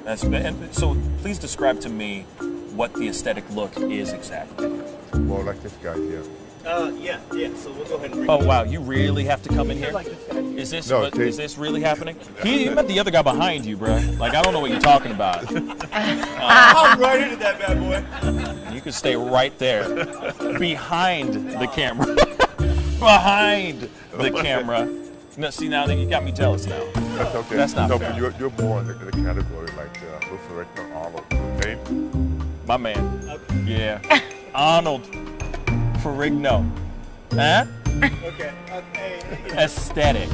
And so please describe to me what the aesthetic look is exactly. Well, like this guy here. Yeah. So we'll go ahead and bring Oh wow, you really have to come in here? like this guy. Is this No, is this really happening? He met the other guy behind you, bro. Like I don't know what you're talking about. I'm right into that bad boy. You can stay right there, behind the camera, behind the camera. No, see now that you got me jealous now. That's okay. That's not no, fair. but you're more in the category like Luther Rickner, Arnold, okay? My man. Okay. Yeah. Arnold Ferrigno. Huh? Okay. Aesthetic.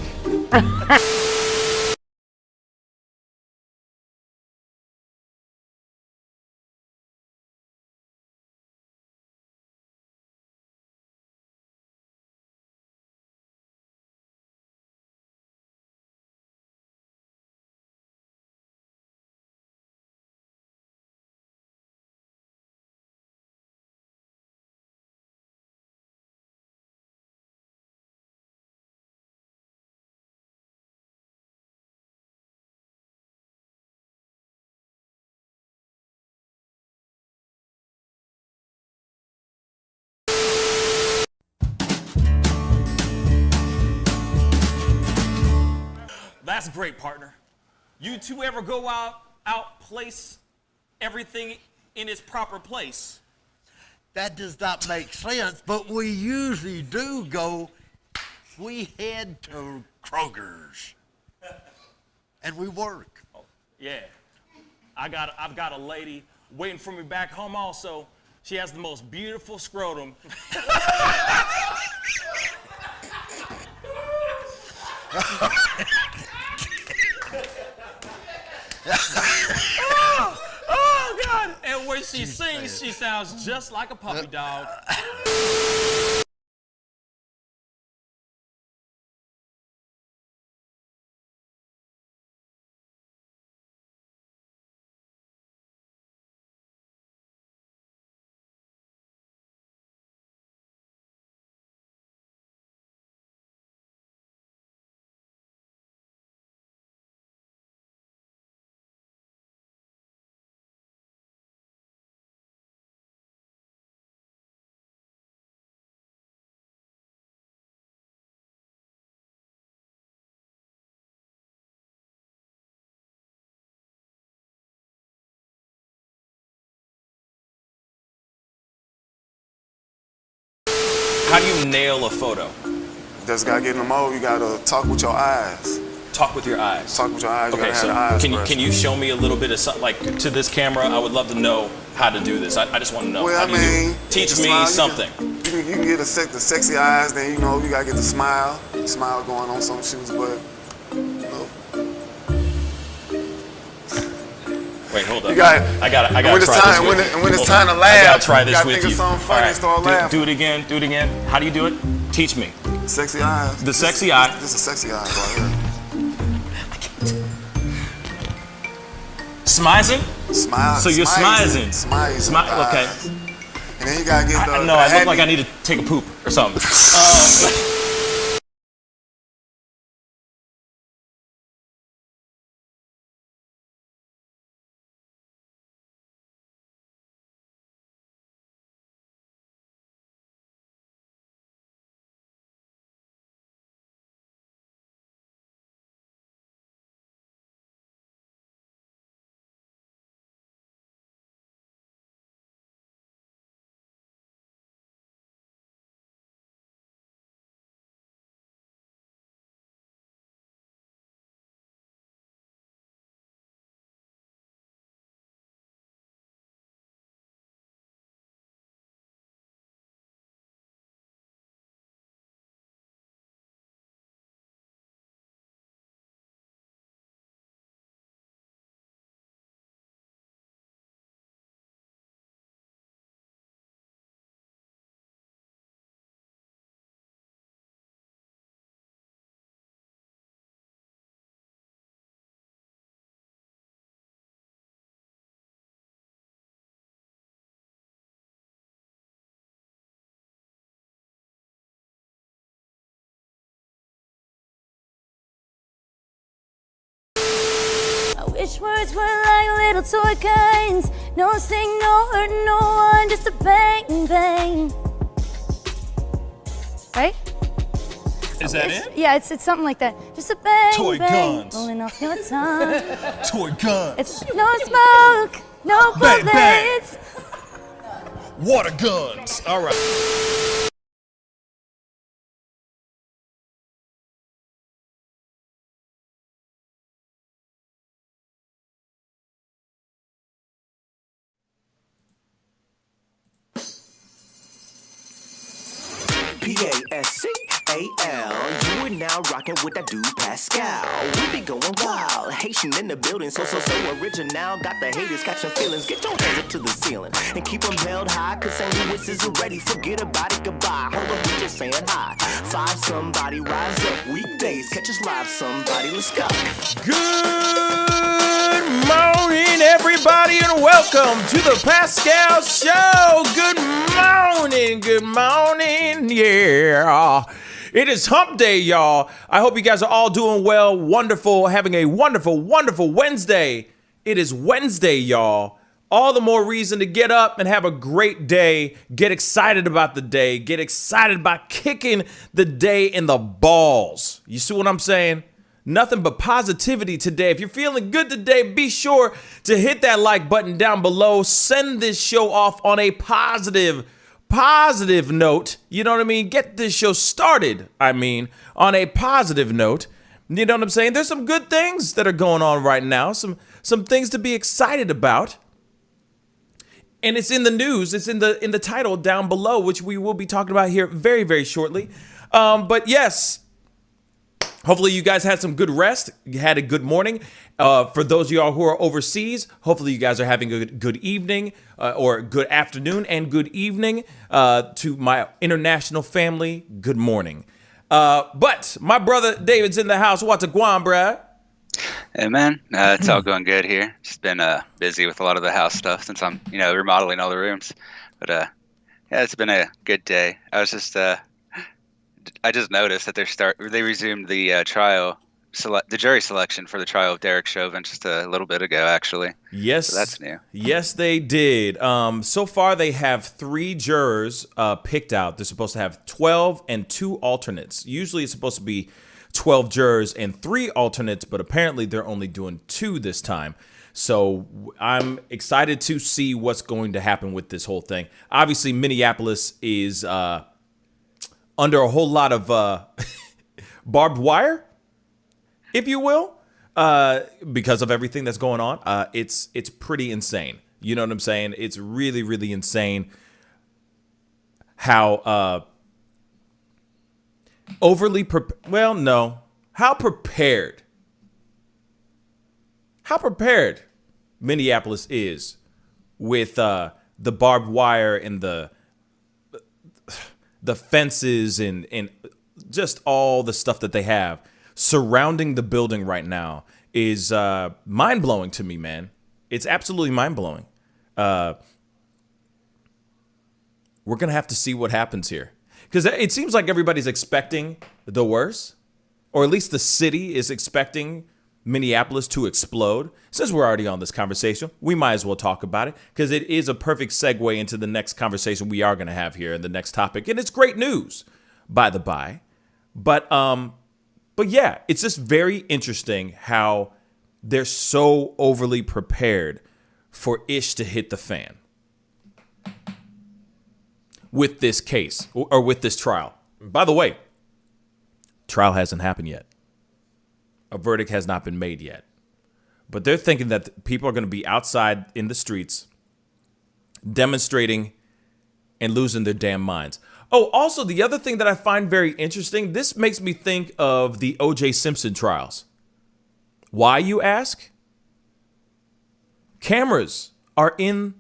That's great, partner. You two ever go out place everything in its proper place? That does not make sense, but we usually do go. We head to Kroger's, and we work. Oh, yeah. I've got a lady waiting for me back home also. She has the most beautiful scrotum. Oh, God! And when she sings, she sounds just like a puppy dog. How do you nail a photo? Just gotta get in the mode. You gotta talk with your eyes. Talk with your eyes. Talk with your eyes. You Okay, gotta so have the eyes can expression. you show me a little bit of something, like to this camera? I would love to know how to do this. I just want to know. Well, How I do you do it? mean, Teach the me smile, something. You can get the sexy eyes. Then you know you gotta get the smile. Smile going on some shoes, but you know. Wait, hold up. You got. I got when try it's this time, with you. when it's Hold time on. to laugh, I gotta try this you gotta with think you. of something funny and start laughing. Do it again. Do it again. How do you do it? Teach me. Sexy eyes. The sexy eye. This is sexy eyes right here. Smizing? Smile. So you're smizing. Smile. Okay. And then you gotta get the. No, I look like I need to take a poop or something. Wish words were like little toy guns. No sting, no hurt, no one, just a bang, bang. Right? Is that it? Yeah, it's something like that. Just a bang, Toy bang, guns. rolling off your tongue. Toy guns. It's no smoke, no Bang, bang. bullets. Water guns. All right. Pascal. You are now rocking with that dude Pascal. We be going wild, Haitian in the building, so original. Got the haters catching feelings. Get your hands up to the ceiling and keep them held high. Cause St. Louis isn't ready. Forget about it, goodbye. Hold up, we just saying hi. Five somebody rise up weekdays. Catch us live, somebody. Let's go. Good morning, everybody, and welcome to the Pascal Show. Good morning, yeah. It is hump day, y'all. I hope you guys are all doing well, wonderful, having a wonderful, wonderful Wednesday. It is Wednesday, y'all. All the more reason to get up and have a great day. Get excited about the day. Get excited about kicking the day in the balls. You see what I'm saying? Nothing but positivity today. If you're feeling good today, be sure to hit that like button down below. Send this show off on a positive note. You know what I mean? Get this show started, on a positive note. You know what I'm saying? There's some good things that are going on right now. Some things to be excited about. And it's in the news. It's in the title down below, which we will be talking about here very, very shortly. But yes, hopefully you guys had some good rest. You had a good morning. For those of y'all who are overseas, hopefully you guys are having a good evening or good afternoon and good evening. To my international family, good morning. But my brother David's in the house. What's a guan, bruh? Hey man, it's all going good here. Just been busy with a lot of the house stuff since I'm remodeling all the rooms. But yeah, it's been a good day. I was just I just noticed that they resumed the the jury selection for the trial of Derek Chauvin just a little bit ago, actually. Yes, so that's new. Yes, they did. So far, they have 3 jurors picked out. They're supposed to have 12 and 2 alternates. Usually, it's supposed to be 12 jurors and 3 alternates, but apparently, they're only doing 2 this time. So I'm excited to see what's going to happen with this whole thing. Obviously, Minneapolis is under a whole lot of barbed wire, if you will, because of everything that's going on. It's pretty insane. You know what I'm saying? It's really, really insane how how prepared Minneapolis is with the barbed wire and the fences and just all the stuff that they have surrounding the building right now is mind-blowing to me, man. It's absolutely mind-blowing. We're going to have to see what happens here. Because it seems like everybody's expecting the worst, or at least the city is expecting Minneapolis to explode. Since we're already on this conversation, we might as well talk about it because it is a perfect segue into the next conversation we are going to have here in the next topic. And it's great news, by the by. But yeah, it's just very interesting how they're so overly prepared for ish to hit the fan with this case or with this trial. By the way, trial hasn't happened yet. A verdict has not been made yet. But they're thinking that people are going to be outside in the streets demonstrating and losing their damn minds. Oh, also, the other thing that I find very interesting, this makes me think of the O.J. Simpson trials. Why, you ask? Cameras are in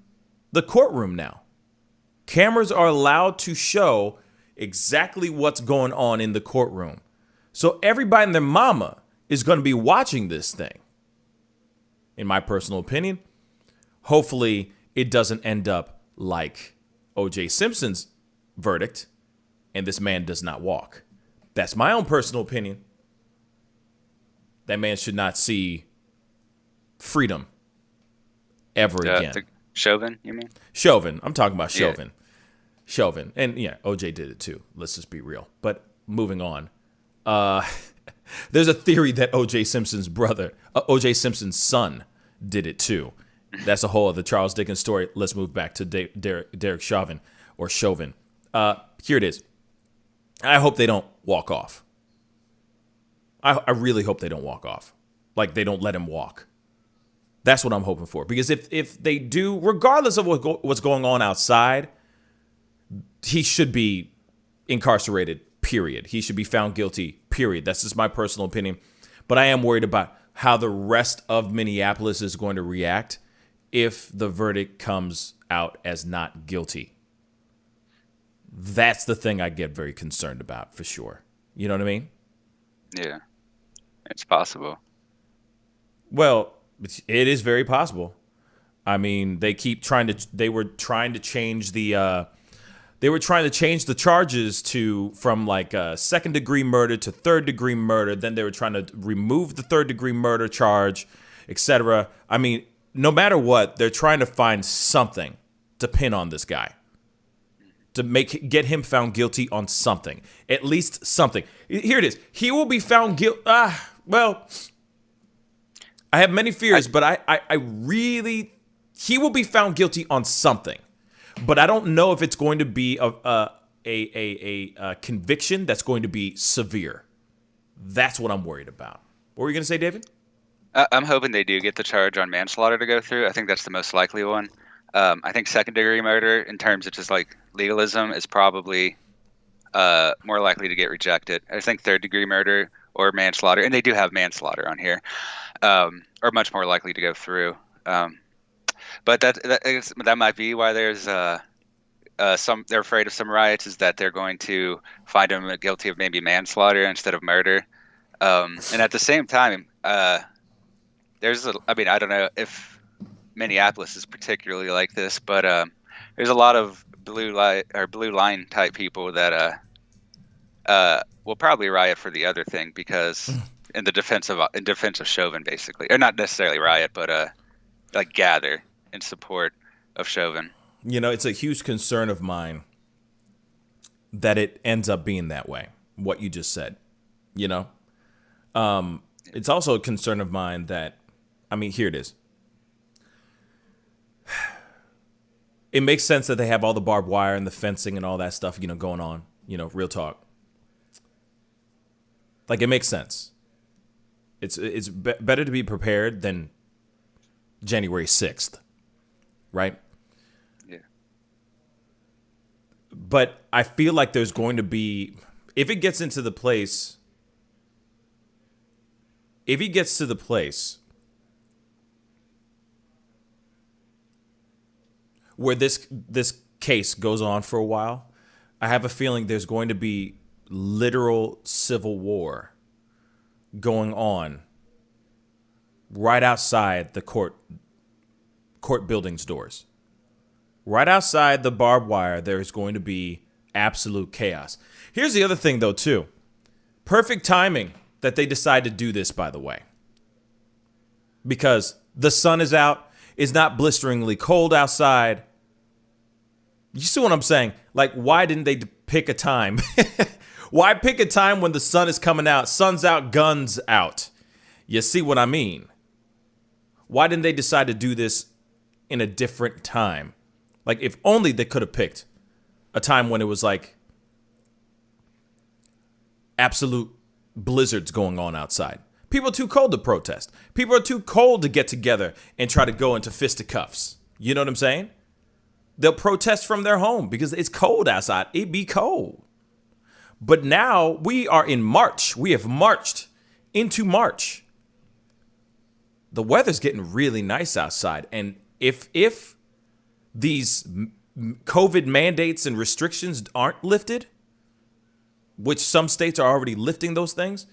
the courtroom now. Cameras are allowed to show exactly what's going on in the courtroom. So everybody and their mama is going to be watching this thing. In my personal opinion, hopefully it doesn't end up like O.J. Simpson's verdict and this man does not walk. That's my own personal opinion. That man should not see freedom ever again. Chauvin, you mean? Chauvin. I'm talking about Chauvin. Yeah. Chauvin. And yeah, OJ did it too. Let's just be real. But moving on. There's a theory that OJ Simpson's son did it too. That's a whole other Charles Dickens story. Let's move back to Derek Chauvin or Chauvin. Here it is. I hope they don't walk off. I really hope they don't walk off. Like they don't let him walk. That's what I'm hoping for. Because if they do, regardless of what's going on outside, he should be incarcerated, period. He should be found guilty, period. That's just my personal opinion. But I am worried about how the rest of Minneapolis is going to react if the verdict comes out as not guilty. That's the thing I get very concerned about, for sure. You know what I mean? Yeah, it's possible. Well, it is very possible. I mean, they were trying to change the charges from like second degree murder to third degree murder. Then they were trying to remove the third degree murder charge, etc. I mean, no matter what, they're trying to find something to pin on this guy, to get him found guilty on something, at least something. Here it is. He will be found guilty. Well, I have many fears, but I really, he will be found guilty on something, but I don't know if it's going to be a conviction that's going to be severe. That's what I'm worried about. What were you going to say, David? I'm hoping they do get the charge on manslaughter to go through. I think that's the most likely one. I think second degree murder, in terms of just like legalism, is probably more likely to get rejected. I think third degree murder or manslaughter, and they do have manslaughter on here, are much more likely to go through. But that might be why there's they're afraid of some riots, is that they're going to find him guilty of maybe manslaughter instead of murder. And at the same time, I don't know if Minneapolis is particularly like this, but there's a lot of blue line type people that will probably riot for the other thing, because in defense of Chauvin, basically, or not necessarily riot, but like gather in support of Chauvin. You know, it's a huge concern of mine that it ends up being that way. What you just said, you know, it's also a concern of mine that, I mean, here it is. It makes sense that they have all the barbed wire and the fencing and all that stuff, you know, going on, you know, real talk. Like, it makes sense. It's better to be prepared than January 6th, right? Yeah. But I feel like there's going to be, if he gets to the place where this case goes on for a while, I have a feeling there's going to be literal civil war going on right outside the court building's doors. Right outside the barbed wire, there's going to be absolute chaos. Here's the other thing, though, too. Perfect timing that they decide to do this, by the way. Because the sun is out. It's not blisteringly cold outside. You see what I'm saying? Like, why didn't they pick a time? Why pick a time when the sun is coming out? Sun's out, guns out. You see what I mean? Why didn't they decide to do this in a different time? Like, if only they could have picked a time when it was like absolute blizzards going on outside. People are too cold to protest. People are too cold to get together and try to go into fisticuffs. You know what I'm saying? They'll protest from their home because it's cold outside. It be cold. But now we are in March. We have marched into March. The weather's getting really nice outside. And if these COVID mandates and restrictions aren't lifted, which some states are already lifting those things,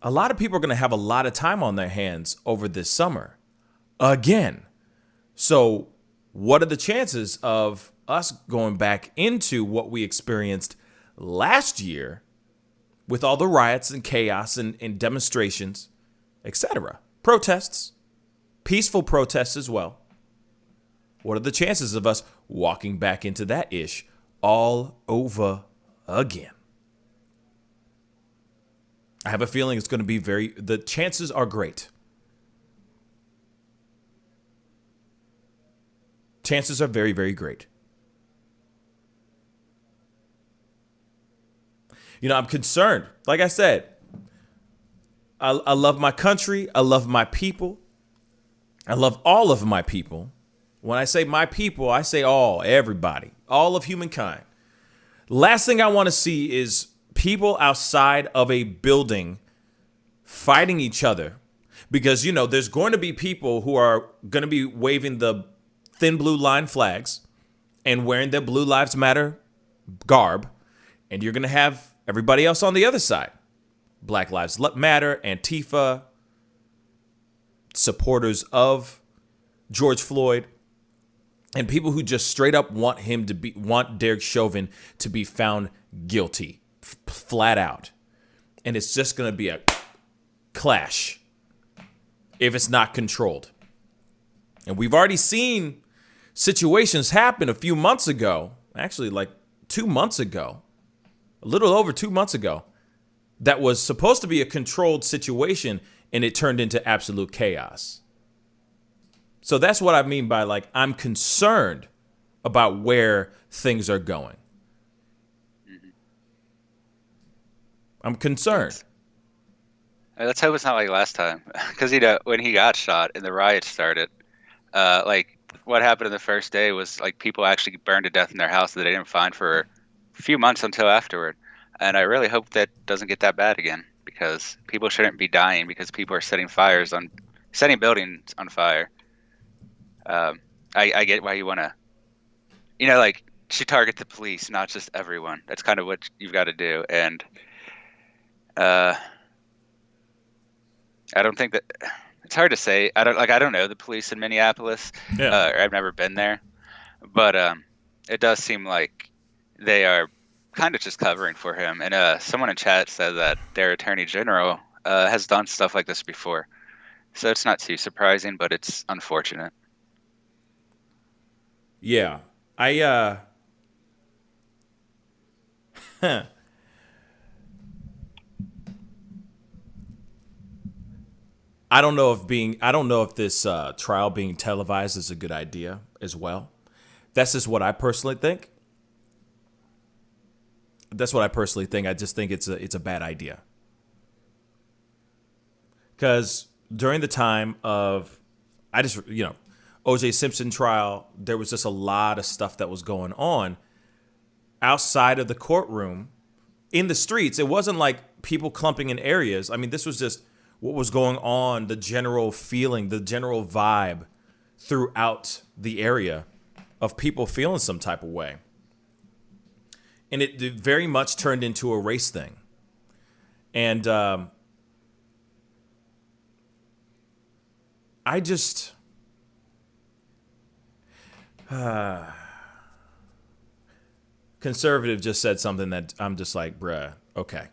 a lot of people are going to have a lot of time on their hands over this summer again. So what are the chances of us going back into what we experienced last year with all the riots and chaos and demonstrations, etc., protests? peaceful protests as well. What are the chances of us walking back into that ish all over again? I have a feeling it's going to be the chances are great. Chances are very, very great. You know, I'm concerned. Like I said, I love my country. I love my people. I love all of my people. When I say my people, I say everybody, all of humankind. Last thing I want to see is people outside of a building fighting each other because, you know, there's going to be people who are going to be waving the thin blue line flags and wearing their Blue Lives Matter garb. And you're going to have everybody else on the other side. Black Lives Matter, Antifa, supporters of George Floyd, and people who just straight up want Derek Chauvin to be found guilty, flat out. And it's just going to be a clash if it's not controlled. And we've already seen situations happen a few months ago, actually like 2 months ago, a little over 2 months ago, that was supposed to be a controlled situation and it turned into absolute chaos. So that's what I mean by, like, I'm concerned about where things are going. I'm concerned. Let's hope it's not like last time. Because, you know, when he got shot and the riots started, like, what happened in the first day was, like, people actually burned to death in their house that they didn't find for a few months until afterward. And I really hope that doesn't get that bad again, because people shouldn't be dying because people are setting buildings on fire. I get why you want to, you know, like, should target the police, not just everyone. That's kind of what you've got to do. And I don't think that it's hard to say. I don't know the police in Minneapolis. Yeah. I've never been there, but it does seem like they are kind of just covering for him. And someone in chat said that their attorney general has done stuff like this before, so it's not too surprising, but it's unfortunate. Yeah, I don't know if this trial being televised is a good idea as well. That's just what I personally think. I just think it's a bad idea. Because during the time of, O.J. Simpson trial, there was just a lot of stuff that was going on outside of the courtroom, in the streets. It wasn't like people clumping in areas. I mean, this was just what was going on, the general feeling, the general vibe throughout the area of people feeling some type of way. And it very much turned into a race thing. And I just... Conservative just said something that I'm just like, bruh, okay.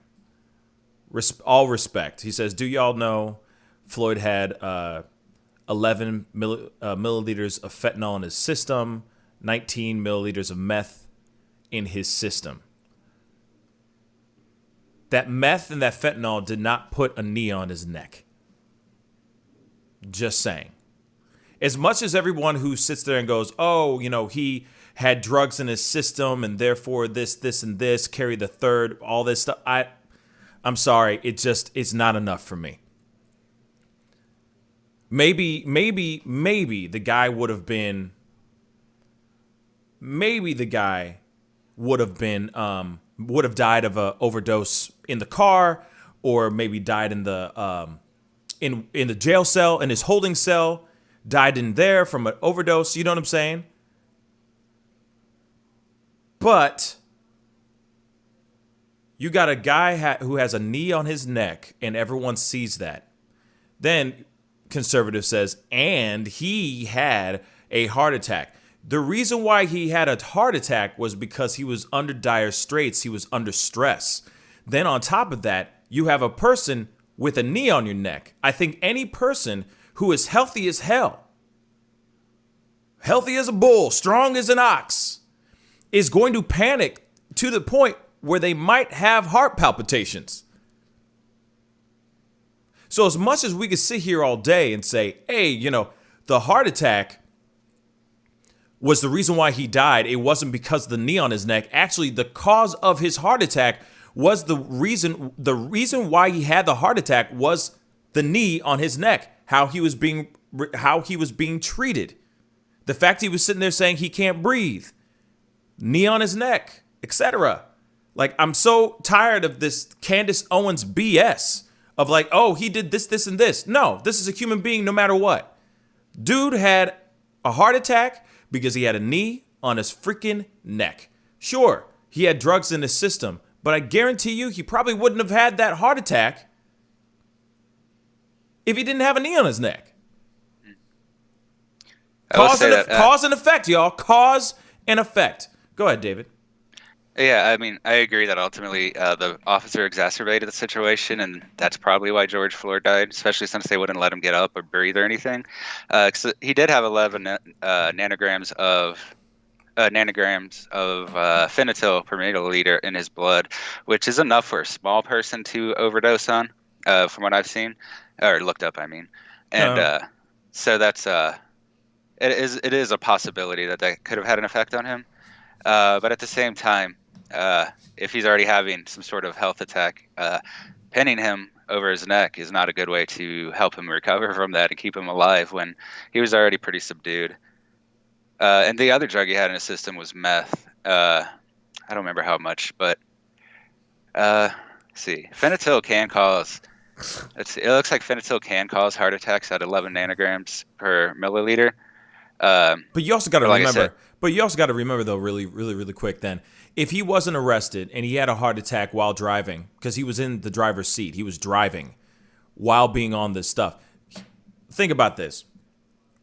All respect. He says, do y'all know Floyd had 11 milliliters of fentanyl in his system, 19 milliliters of meth in his system. That meth and that fentanyl did not put a knee on his neck. Just saying. As much as everyone who sits there and goes, oh, you know, he had drugs in his system and therefore this, and this, carry the third, all this stuff. I'm sorry. It's not enough for me. Maybe the guy would have been, would have died of a overdose in the car, or maybe died in the jail cell, in his holding cell. Died in there from an overdose, you know what I'm saying? But you got a guy who has a knee on his neck and everyone sees that. Then conservative says, and he had a heart attack. The reason why he had a heart attack was because he was under dire straits. He was under stress. Then on top of that, you have a person with a knee on your neck. I think any person who is healthy as hell, healthy as a bull, strong as an ox, is going to panic to the point where they might have heart palpitations. So as much as we could sit here all day and say, hey, you know, the heart attack was the reason why he died, it wasn't because of the knee on his neck. Actually, the cause of his heart attack was the reason why he had the heart attack was the knee on his neck, how he was being treated. The fact he was sitting there saying he can't breathe, knee on his neck, etc. Like, I'm so tired of this Candace Owens BS of like, oh, he did this, this, and this. No, this is a human being no matter what. Dude had a heart attack because he had a knee on his freaking neck. Sure, he had drugs in his system, but I guarantee you he probably wouldn't have had that heart attack if he didn't have a knee on his neck. Cause and effect, y'all. Cause and effect. Go ahead, David. Yeah, I mean, I agree that ultimately the officer exacerbated the situation, and that's probably why George Floyd died, especially since they wouldn't let him get up or breathe or anything. 'Cause he did have 11 nanograms of phenyl per milliliter in his blood, which is enough for a small person to overdose on, from what I've seen or looked up. I mean, and so that's it is a possibility that could have had an effect on him. But at the same time, if he's already having some sort of health attack, pinning him over his neck is not a good way to help him recover from that and keep him alive when he was already pretty subdued. And the other drug he had in his system was meth. I don't remember how much, but let's see. Phenyl can cause. It looks like phenyl can cause heart attacks at 11 nanograms per milliliter. But you also got to remember. But you also got to remember, though, really, really, really quick. Then, if he wasn't arrested and he had a heart attack while driving, because he was in the driver's seat, he was driving while being on this stuff. Think about this.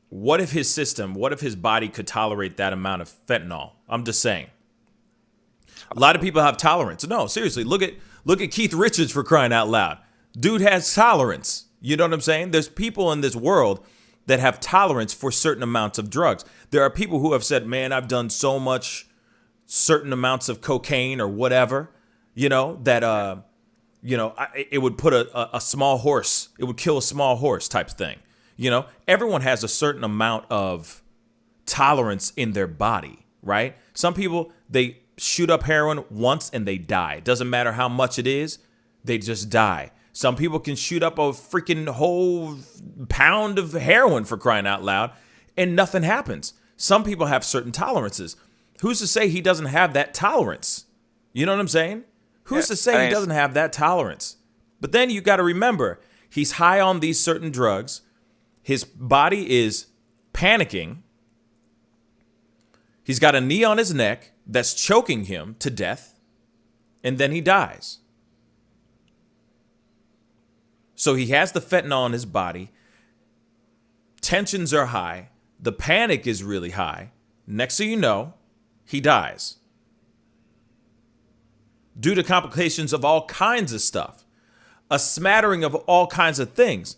What if his body could tolerate that amount of fentanyl? I'm just saying. A lot of people have tolerance. No, seriously, look at Keith Richards, for crying out loud. Dude has tolerance. You know what I'm saying? There's people in this world that have tolerance for certain amounts of drugs. There are people who have said, man, I've done so much certain amounts of cocaine or whatever, you know, that, it would put a small horse, it would kill a small horse type thing. You know, everyone has a certain amount of tolerance in their body, right? Some people, they shoot up heroin once and they die. It doesn't matter how much it is, they just die. Some people can shoot up a freaking whole pound of heroin, for crying out loud, and nothing happens. Some people have certain tolerances. Who's to say he doesn't have that tolerance? You know what I'm saying? Who's to say he doesn't have that tolerance? But then you got to remember, he's high on these certain drugs. His body is panicking. He's got a knee on his neck that's choking him to death. And then he dies. So he has the fentanyl in his body. Tensions are high. The panic is really high. Next thing you know, he dies. Due to complications of all kinds of stuff. A smattering of all kinds of things.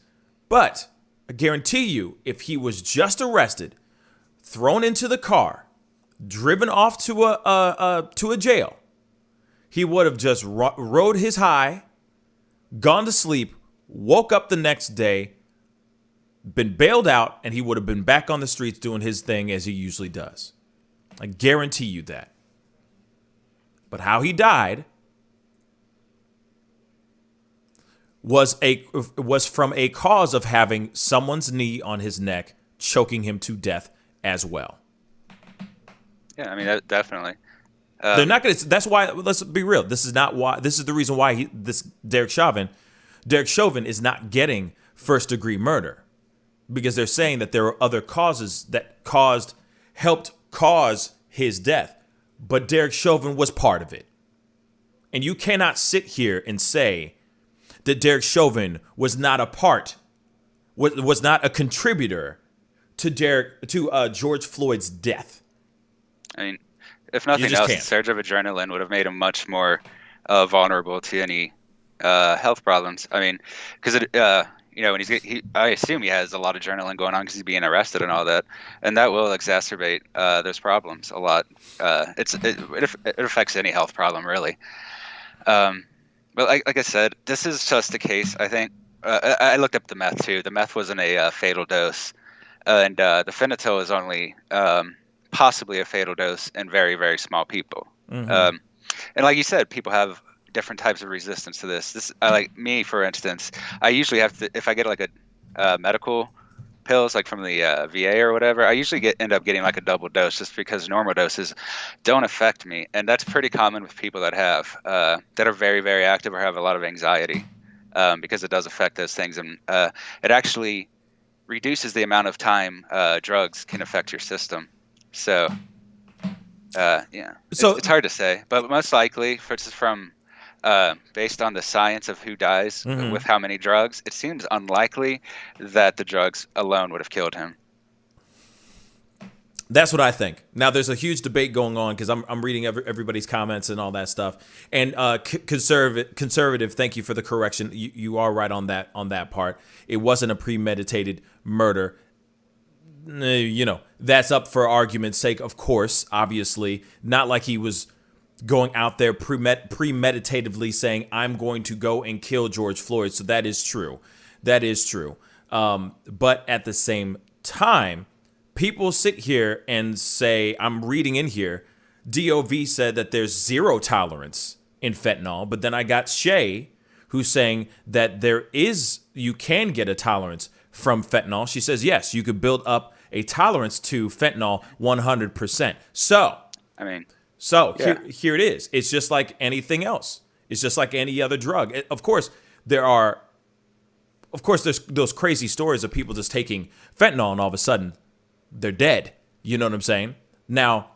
But I guarantee you, if he was just arrested, thrown into the car, driven off to a jail, he would have just rode his high, gone to sleep, woke up the next day, been bailed out, and he would have been back on the streets doing his thing as he usually does. I guarantee you that. But how he died was from a cause of having someone's knee on his neck, choking him to death as well. Yeah, I mean, definitely. They're not going to. That's why. Let's be real. This is not why. This is the reason why Derek Chauvin is not getting first-degree murder, because they're saying that there are other causes that helped cause his death, but Derek Chauvin was part of it. And you cannot sit here and say that Derek Chauvin was not a contributor to George Floyd's death. I mean, if nothing else, the surge of adrenaline would have made him much more vulnerable to any health problems. I mean, because when I assume he has a lot of adrenaline going on because he's being arrested and all that, and that will exacerbate those problems a lot. It affects any health problem really. But like I said, this is just a case. I think I looked up the meth too. The meth wasn't a fatal dose, and the fentanyl is only possibly a fatal dose in very, very small people. And like you said, people have different types of resistance to this. Like me, for instance, I usually have to, if I get like a medical pills, like from the VA or whatever, I usually end up getting like a double dose just because normal doses don't affect me. And that's pretty common with people that are very, very active or have a lot of anxiety, because it does affect those things. And it actually reduces the amount of time drugs can affect your system. So, it's hard to say, but most likely, based on the science of who dies with how many drugs, it seems unlikely that the drugs alone would have killed him. That's what I think. Now, there's a huge debate going on because I'm reading everybody's comments and all that stuff. And conservative, thank you for the correction. You are right on that part. It wasn't a premeditated murder. That's up for argument's sake, of course, obviously. Not like he was going out there premeditatively saying, I'm going to go and kill George Floyd. So that is true. That is true. But at the same time, people sit here and say, I'm reading in here, DOV said that there's zero tolerance in fentanyl. But then I got Shay, who's saying that you can get a tolerance from fentanyl. She says, yes, you could build up a tolerance to fentanyl 100%. Here it is. It's just like anything else. It's just like any other drug. Of course, there's those crazy stories of people just taking fentanyl and all of a sudden they're dead. You know what I'm saying? Now,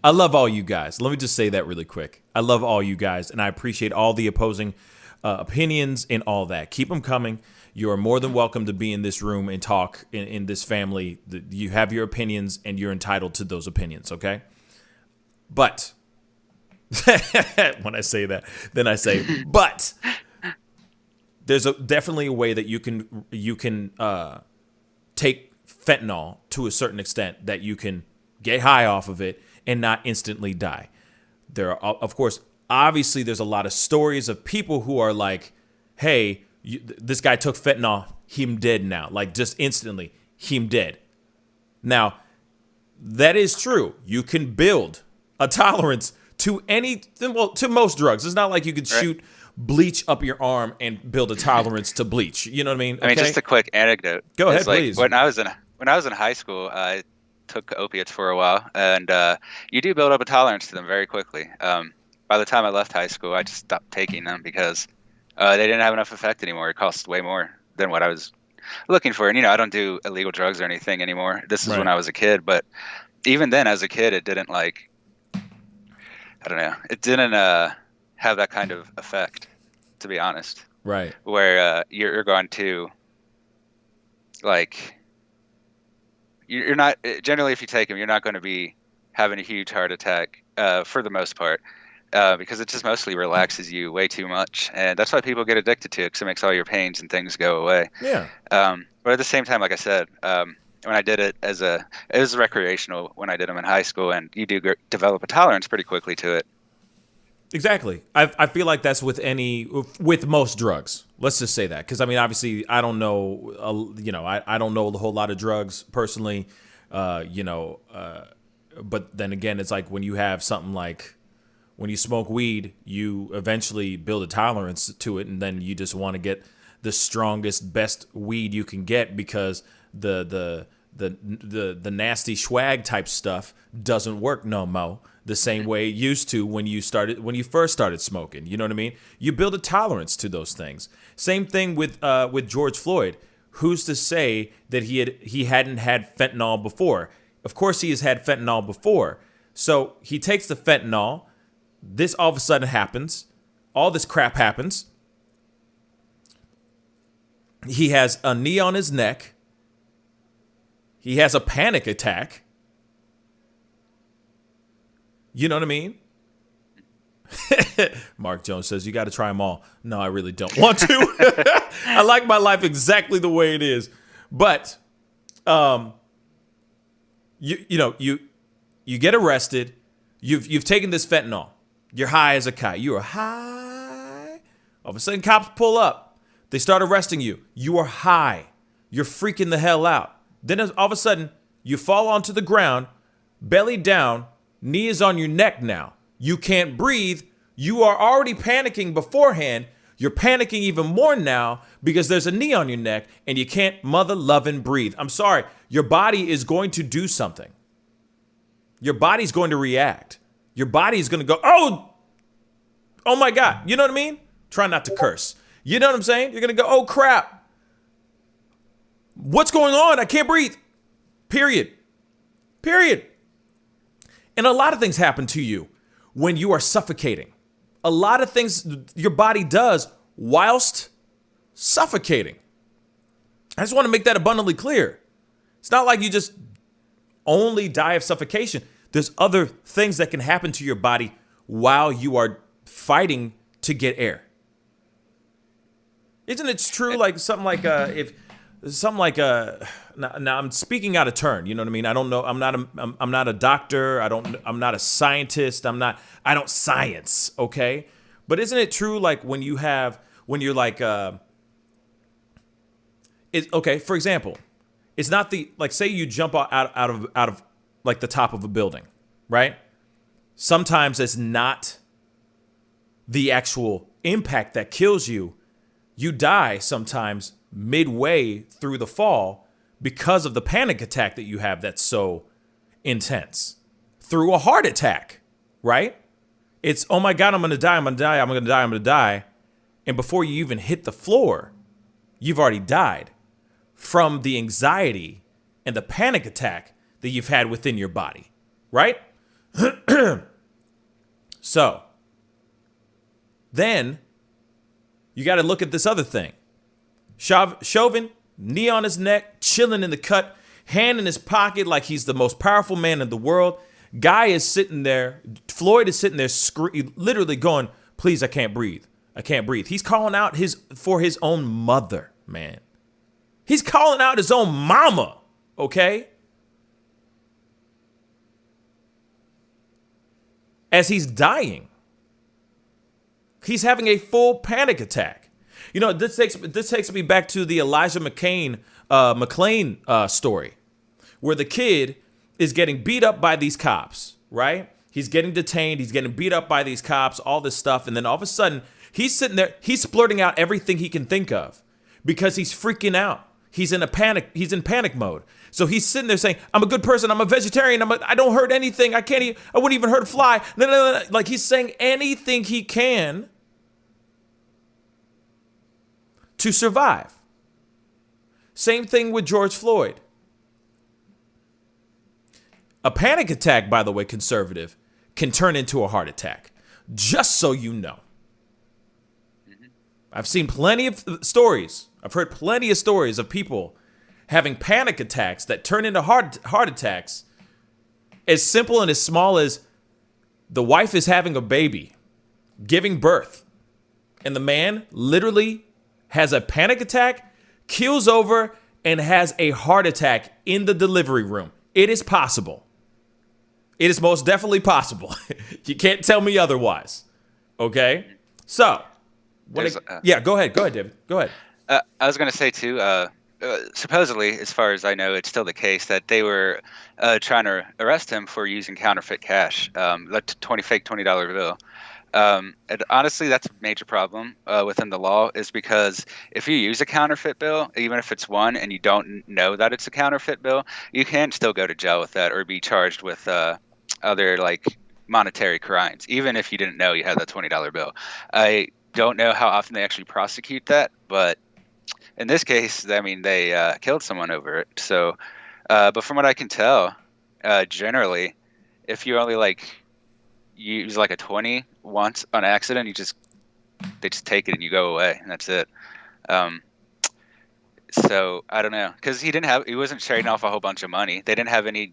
I love all you guys. Let me just say that really quick. I love all you guys, and I appreciate all the opposing opinions and all that. Keep them coming. You are more than welcome to be in this room and talk in this family. You have your opinions, and you're entitled to those opinions, okay? But when I say that, then I say, but there's definitely a way that you can take fentanyl to a certain extent that you can get high off of it and not instantly die. There are, of course, obviously there's a lot of stories of people who are like, hey, this guy took fentanyl, him dead now. Like just instantly, him dead. Now, that is true. You can build a tolerance to to most drugs. It's not like you could shoot bleach up your arm and build a tolerance to bleach. You know what I mean? I mean, just a quick anecdote. Go ahead, please. When I was in high school, I took opiates for a while, and you do build up a tolerance to them very quickly. By the time I left high school, I just stopped taking them because they didn't have enough effect anymore. It cost way more than what I was looking for. And, I don't do illegal drugs or anything anymore. This is when I was a kid. But even then, as a kid, it didn't it didn't have that kind of effect, to be honest. Right. Where you're going to, you're not, generally if you take them, you're not going to be having a huge heart attack for the most part. Because it just mostly relaxes you way too much. And that's why people get addicted to it, because it makes all your pains and things go away. Yeah. But at the same time, like I said, when I did it it was recreational when I did them in high school, and you do develop a tolerance pretty quickly to it. Exactly. I feel like that's with most drugs. Let's just say that. Because, I mean, obviously, I don't know, I don't know a whole lot of drugs personally, but then again, it's like when you have something like, when you smoke weed, you eventually build a tolerance to it, and then you just want to get the strongest, best weed you can get because the nasty swag type stuff doesn't work no more the same way it used to when you first started smoking. You know what I mean? You build a tolerance to those things. Same thing with George Floyd. Who's to say that he hadn't had fentanyl before? Of course he has had fentanyl before. So he takes the fentanyl. This all of a sudden happens. All this crap happens. He has a knee on his neck. He has a panic attack. You know what I mean? Mark Jones says, you got to try them all. No, I really don't want to. I like my life exactly the way it is. But, you get arrested. You've taken this fentanyl. You're high as a kite. You are high. All of a sudden, cops pull up. They start arresting you. You are high. You're freaking the hell out. Then all of a sudden, you fall onto the ground, belly down, knee is on your neck now. You can't breathe. You are already panicking beforehand. You're panicking even more now because there's a knee on your neck and you can't mother-loving breathe. I'm sorry. Your body is going to do something. Your body's going to react. Your body is going to go, oh my God. You know what I mean? Try not to curse. You know what I'm saying? You're going to go, oh crap. What's going on? I can't breathe. Period. And a lot of things happen to you when you are suffocating. A lot of things your body does whilst suffocating. I just want to make that abundantly clear. It's not like you just only die of suffocation. There's other things that can happen to your body while you are fighting to get air. Isn't it true? Like something like now I'm speaking out of turn. You know what I mean? I don't know. I'm not a doctor. I'm not a scientist. I don't science. Okay. But isn't it true? Like when you're like, okay. For example, it's not say you jump out of like the top of a building, right? Sometimes it's not the actual impact that kills you. You die sometimes midway through the fall because of the panic attack that you have that's so intense. Through a heart attack, right? It's, oh my God, I'm going to die. And before you even hit the floor, you've already died from the anxiety and the panic attack that you've had within your body, right? So, then you got to look at this other thing. Chauvin, knee on his neck, chilling in the cut, hand in his pocket like he's the most powerful man in the world. Guy is sitting there. Floyd is sitting there literally going, please, I can't breathe. I can't breathe. He's calling out for his own mother, man. He's calling out his own mama, okay? As he's dying. He's having a full panic attack. You know, this takes me back to the Elijah McClain story, where the kid is getting beat up by these cops, right? He's getting detained. He's getting beat up by these cops, all this stuff. And then all of a sudden, he's sitting there. He's splurting out everything he can think of because he's freaking out. He's in panic mode. So he's sitting there saying, I'm a good person. I'm a vegetarian. I don't hurt anything. I wouldn't even hurt a fly. No. Like he's saying anything he can to survive. Same thing with George Floyd. A panic attack, by the way, conservative, can turn into a heart attack. Just so you know. I've seen plenty of stories. I've heard plenty of stories of people having panic attacks that turn into heart attacks. As simple and as small as the wife is having a baby, giving birth, and the man literally has a panic attack, keels over, and has a heart attack in the delivery room. It is possible. It is most definitely possible. You can't tell me otherwise. Okay? So, yeah, go ahead, David. Go ahead. I was going to say, too, supposedly, as far as I know, it's still the case that they were trying to arrest him for using counterfeit cash, like fake $20 bill. And honestly, that's a major problem within the law, is because if you use a counterfeit bill, even if it's one and you don't know that it's a counterfeit bill, you can still go to jail with that or be charged with other like monetary crimes, even if you didn't know you had that $20 bill. I don't know how often they actually prosecute that, but in this case, I mean, they killed someone over it. So, but from what I can tell, generally, if you only like use like a 20 once on accident, they just take it and you go away, and that's it. So I don't know, because he wasn't trading off a whole bunch of money. They didn't have any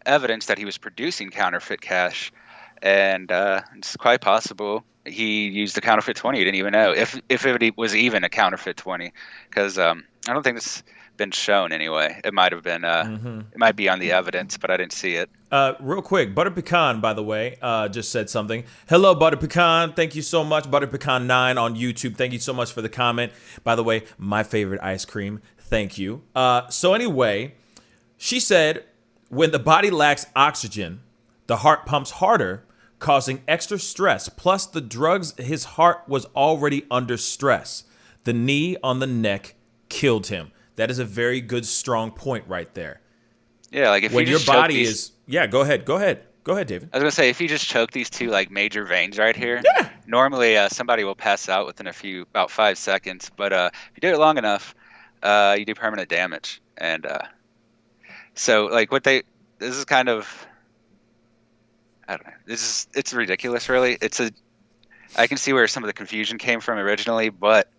evidence that he was producing counterfeit cash, and it's quite possible he used the counterfeit 20. He didn't even know if it was even a counterfeit 20, because I don't think it's been shown anyway. It might have been. It might be on the evidence, but I didn't see it. Real quick, Butter Pecan, by the way, just said something. Hello, Butter Pecan. Thank you so much. Butter Pecan 9 on YouTube. Thank you so much for the comment. By the way, my favorite ice cream. Thank you. So anyway, she said, when the body lacks oxygen, the heart pumps harder, causing extra stress. Plus the drugs, his heart was already under stress. The knee on the neck killed him. That is a very good, strong point right there. Yeah, like if when you just your body choke these, is, yeah, go ahead, David. I was gonna say, if you just choke these two like major veins right here, normally somebody will pass out within about 5 seconds. But if you do it long enough, you do permanent damage. And so like this is kind of, I don't know. It's ridiculous, really. I can see where some of the confusion came from originally, but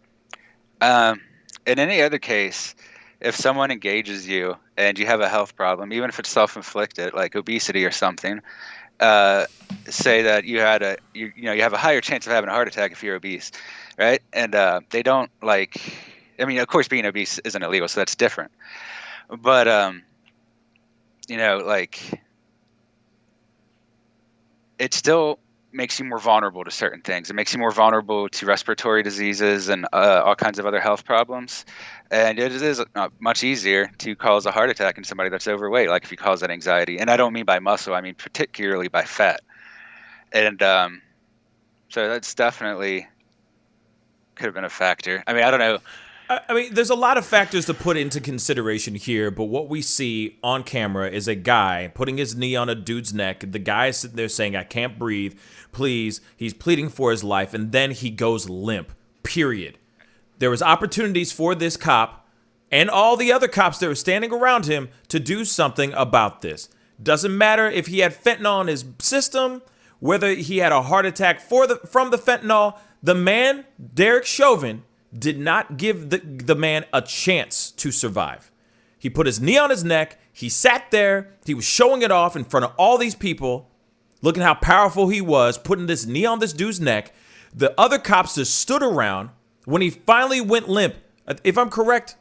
in any other case, if someone engages you and you have a health problem, even if it's self-inflicted, like obesity or something, say that you have a higher chance of having a heart attack if you're obese, right? And they don't I mean, of course, being obese isn't illegal, so that's different. But it still makes you more vulnerable to certain things. It makes you more vulnerable to respiratory diseases and all kinds of other health problems. And it is much easier to cause a heart attack in somebody that's overweight, like if you cause that anxiety. And I don't mean by muscle, I mean particularly by fat. And so that's definitely could have been a factor. I mean, I don't know. I mean, there's a lot of factors to put into consideration here, but what we see on camera is a guy putting his knee on a dude's neck. The guy is sitting there saying, I can't breathe, please. He's pleading for his life, and then he goes limp, period. There was opportunities for this cop and all the other cops that were standing around him to do something about this. Doesn't matter if he had fentanyl in his system, whether he had a heart attack from the fentanyl. The man, Derek Chauvin, did not give the man a chance to survive. He put his knee on his neck. He sat there. He was showing it off in front of all these people, looking how powerful he was, putting this knee on this dude's neck. The other cops just stood around. When he finally went limp, if I'm correct,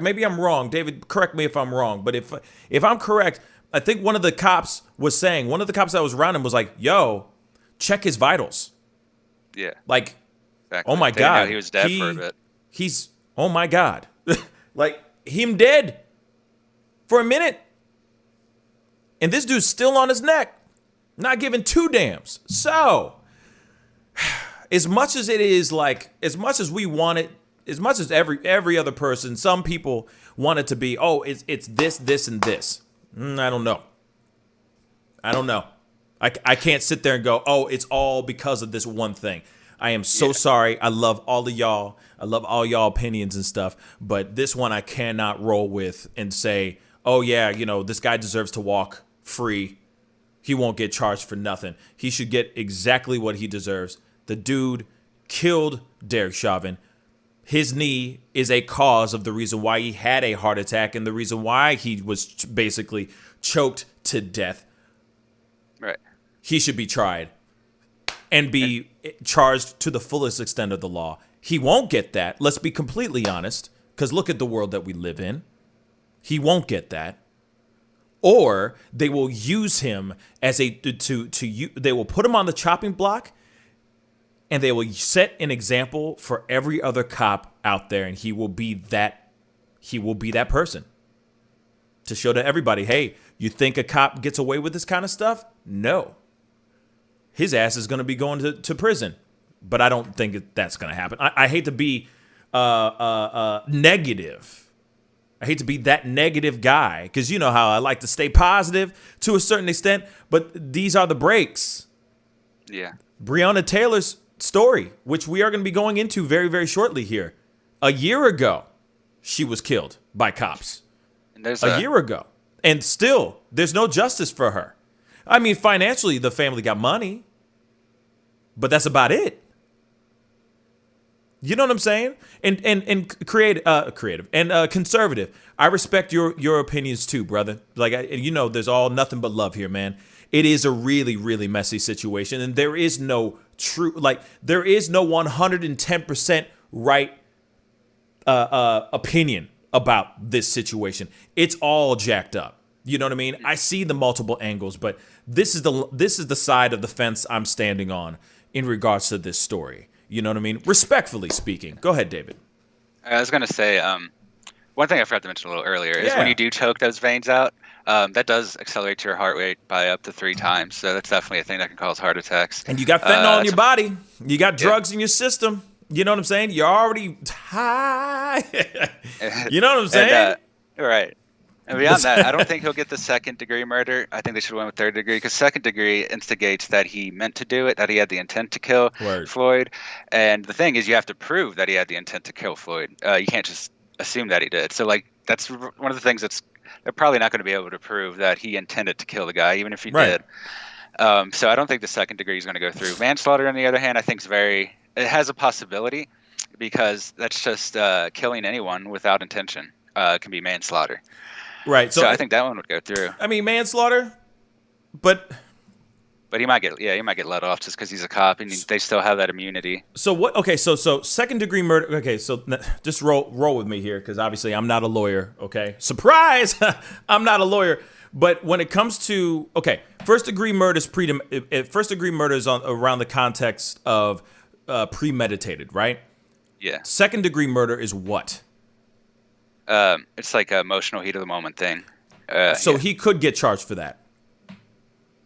maybe I'm wrong. David, correct me if I'm wrong. But if I'm correct, I think one of the cops that was around him was like, yo, check his vitals. Yeah. Like, exactly. Oh my Didn't know God. he was dead for a bit. Oh my God. Like, him dead for a minute. And this dude's still on his neck, not giving two damns. So, as much as it is like, as much as we want it, as much as every other person, some people want it to be, oh, it's this, and this. I don't know. I can't sit there and go, oh, it's all because of this one thing. I am so sorry. I love all of y'all. I love all y'all opinions and stuff. But this one I cannot roll with and say, oh, yeah, this guy deserves to walk free. He won't get charged for nothing. He should get exactly what he deserves. The dude killed Derek Chauvin. His knee is a cause of the reason why he had a heart attack and the reason why he was basically choked to death. Right. He should be tried and be charged to the fullest extent of the law. He won't get that. Let's be completely honest, because look at the world that we live in. He won't get that. Or they will use him as they will put him on the chopping block, and they will set an example for every other cop out there, and he will be that person to show to everybody, hey, you think a cop gets away with this kind of stuff? No. His ass is going to be going to prison. But I don't think that's going to happen. I hate to be negative. I hate to be that negative guy, because you know how I like to stay positive to a certain extent, but these are the breaks. Yeah. Breonna Taylor's story, which we are going to be going into very, very shortly here. A year ago, she was killed by cops. And there's a year ago. And still, there's no justice for her. I mean, financially, the family got money, but that's about it. You know what I'm saying? And creative and conservative. I respect your opinions too, brother. Like, there's all nothing but love here, man. it is a really, really messy situation. And there is no true, like, there is no 110% right opinion about this situation. It's all jacked up. You know what I mean? I see the multiple angles, but this is the side of the fence I'm standing on in regards to this story. You know what I mean? Respectfully speaking. Go ahead, David. I was going to say, one thing I forgot to mention a little earlier is when you do choke those veins out, that does accelerate your heart rate by up to 3 times. So that's definitely a thing that can cause heart attacks. And you got fentanyl in your body. You got drugs in your system. You know what I'm saying? You're already high. You know what I'm saying? Right. And beyond that, I don't think he'll get the 2nd-degree murder. I think they should have went with 3rd degree, because 2nd degree instigates that he meant to do it, that he had the intent to kill Floyd. And the thing is, you have to prove that he had the intent to kill Floyd. You can't just assume that he did. So, like, that's one of the things they're probably not going to be able to prove that he intended to kill the guy, even if he did. So I don't think the 2nd degree is going to go through. Manslaughter, on the other hand, I think it has a possibility, because that's just killing anyone without intention. Can be manslaughter. Right. So I think that one would go through. I mean, manslaughter, but he might get let off just because he's a cop, and they still have that immunity. So what? Okay, so 2nd-degree murder. Okay, so just roll with me here, because obviously I'm not a lawyer. Okay, surprise, I'm not a lawyer. But when it comes to 1st-degree murder is 1st-degree murder is around the context of premeditated, right? Yeah. 2nd-degree murder is what? It's like an emotional heat of the moment thing. So he could get charged for that.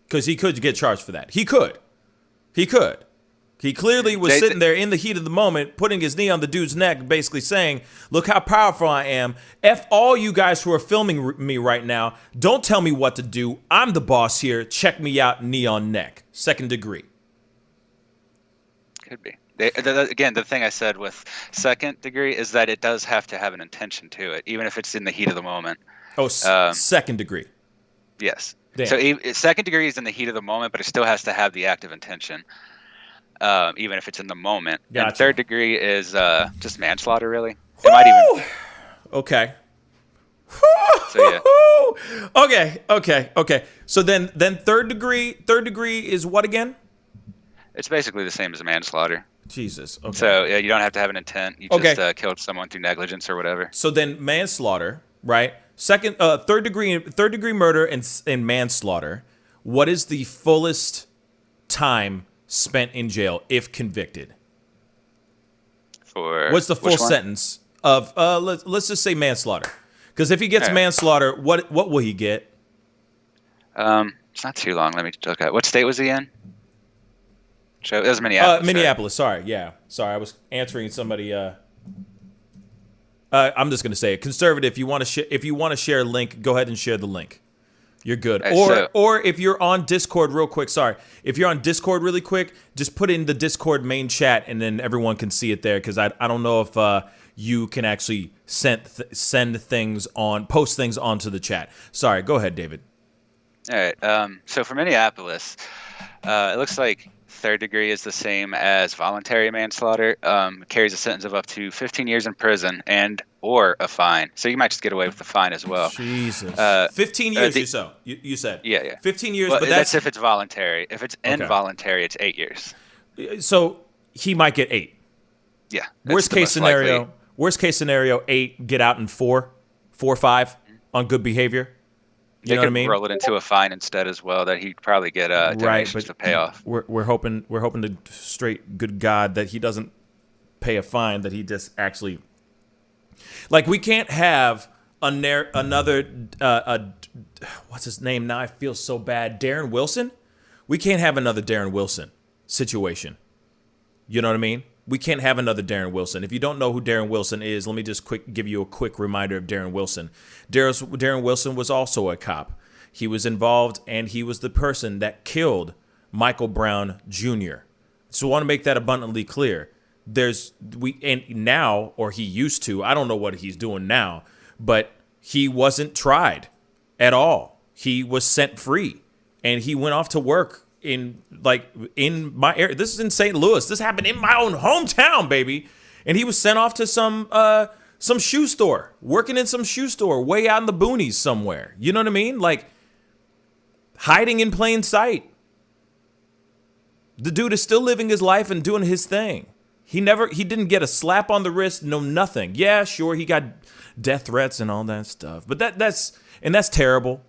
Because he could get charged for that. He could. He clearly was sitting there in the heat of the moment, putting his knee on the dude's neck, basically saying, look how powerful I am. F all you guys who are filming me right now. Don't tell me what to do. I'm the boss here. Check me out, knee on neck. 2nd degree. Could be. Again, the thing I said with 2nd degree is that it does have to have an intention to it, even if it's in the heat of the moment. Oh, 2nd degree. Yes. Damn. So 2nd degree is in the heat of the moment, but it still has to have the active intention, even if it's in the moment. Gotcha. And 3rd degree is just manslaughter, really. It might even. Okay. So yeah. Okay. So then 3rd degree is what again? It's basically the same as manslaughter. Jesus. Okay. So yeah, you don't have to have an intent. You just killed someone through negligence or whatever. So then manslaughter, right? 3rd degree murder and manslaughter. What is the fullest time spent in jail if convicted? What's the full sentence of let's just say manslaughter? Because if he gets manslaughter, what will he get? It's not too long. Let me look at what state was he in? It was Minneapolis. Minneapolis. Sorry. Yeah. Sorry. I was answering somebody. I'm just gonna say it. Conservative. If you want to share a link, go ahead and share the link. You're good. Or if you're on Discord, real quick. Sorry. If you're on Discord, really quick, just put in the Discord main chat, and then everyone can see it there. Because I don't know if you can actually send things on, post things onto the chat. Sorry. Go ahead, David. All right. So for Minneapolis, it looks like 3rd degree is the same as voluntary manslaughter. Carries a sentence of up to 15 years in prison or a fine. So you might just get away with the fine as well. Jesus. 15 years. You said. Yeah. 15 years. Well, but that's if it's voluntary. If it's involuntary, it's 8 years. So he might get 8. Yeah. Worst case scenario, 8. Get out in 4 or 5 on good behavior. You know what I mean? Roll it into a fine instead as well. That he'd probably get donations to pay off. We're hoping to straight good God that he doesn't pay a fine. That he just actually, like, we can't have another what's his name now? I feel so bad. Darren Wilson. We can't have another Darren Wilson situation. You know what I mean? We can't have another Darren Wilson. If you don't know who Darren Wilson is, let me just give you a quick reminder of Darren Wilson. Darren Wilson was also a cop. He was involved, and he was the person that killed Michael Brown Jr. So I want to make that abundantly clear. He used to, I don't know what he's doing now, but he wasn't tried at all. He was set free, and he went off to work in my area. This is in St. Louis. This happened in my own hometown, baby. And he was sent off to some shoe store, working in some shoe store way out in the boonies somewhere. You know what I mean? Like, hiding in plain sight. The dude is still living his life and doing his thing. He didn't get a slap on the wrist, no nothing. Yeah, sure, he got death threats and all that stuff. But that's terrible.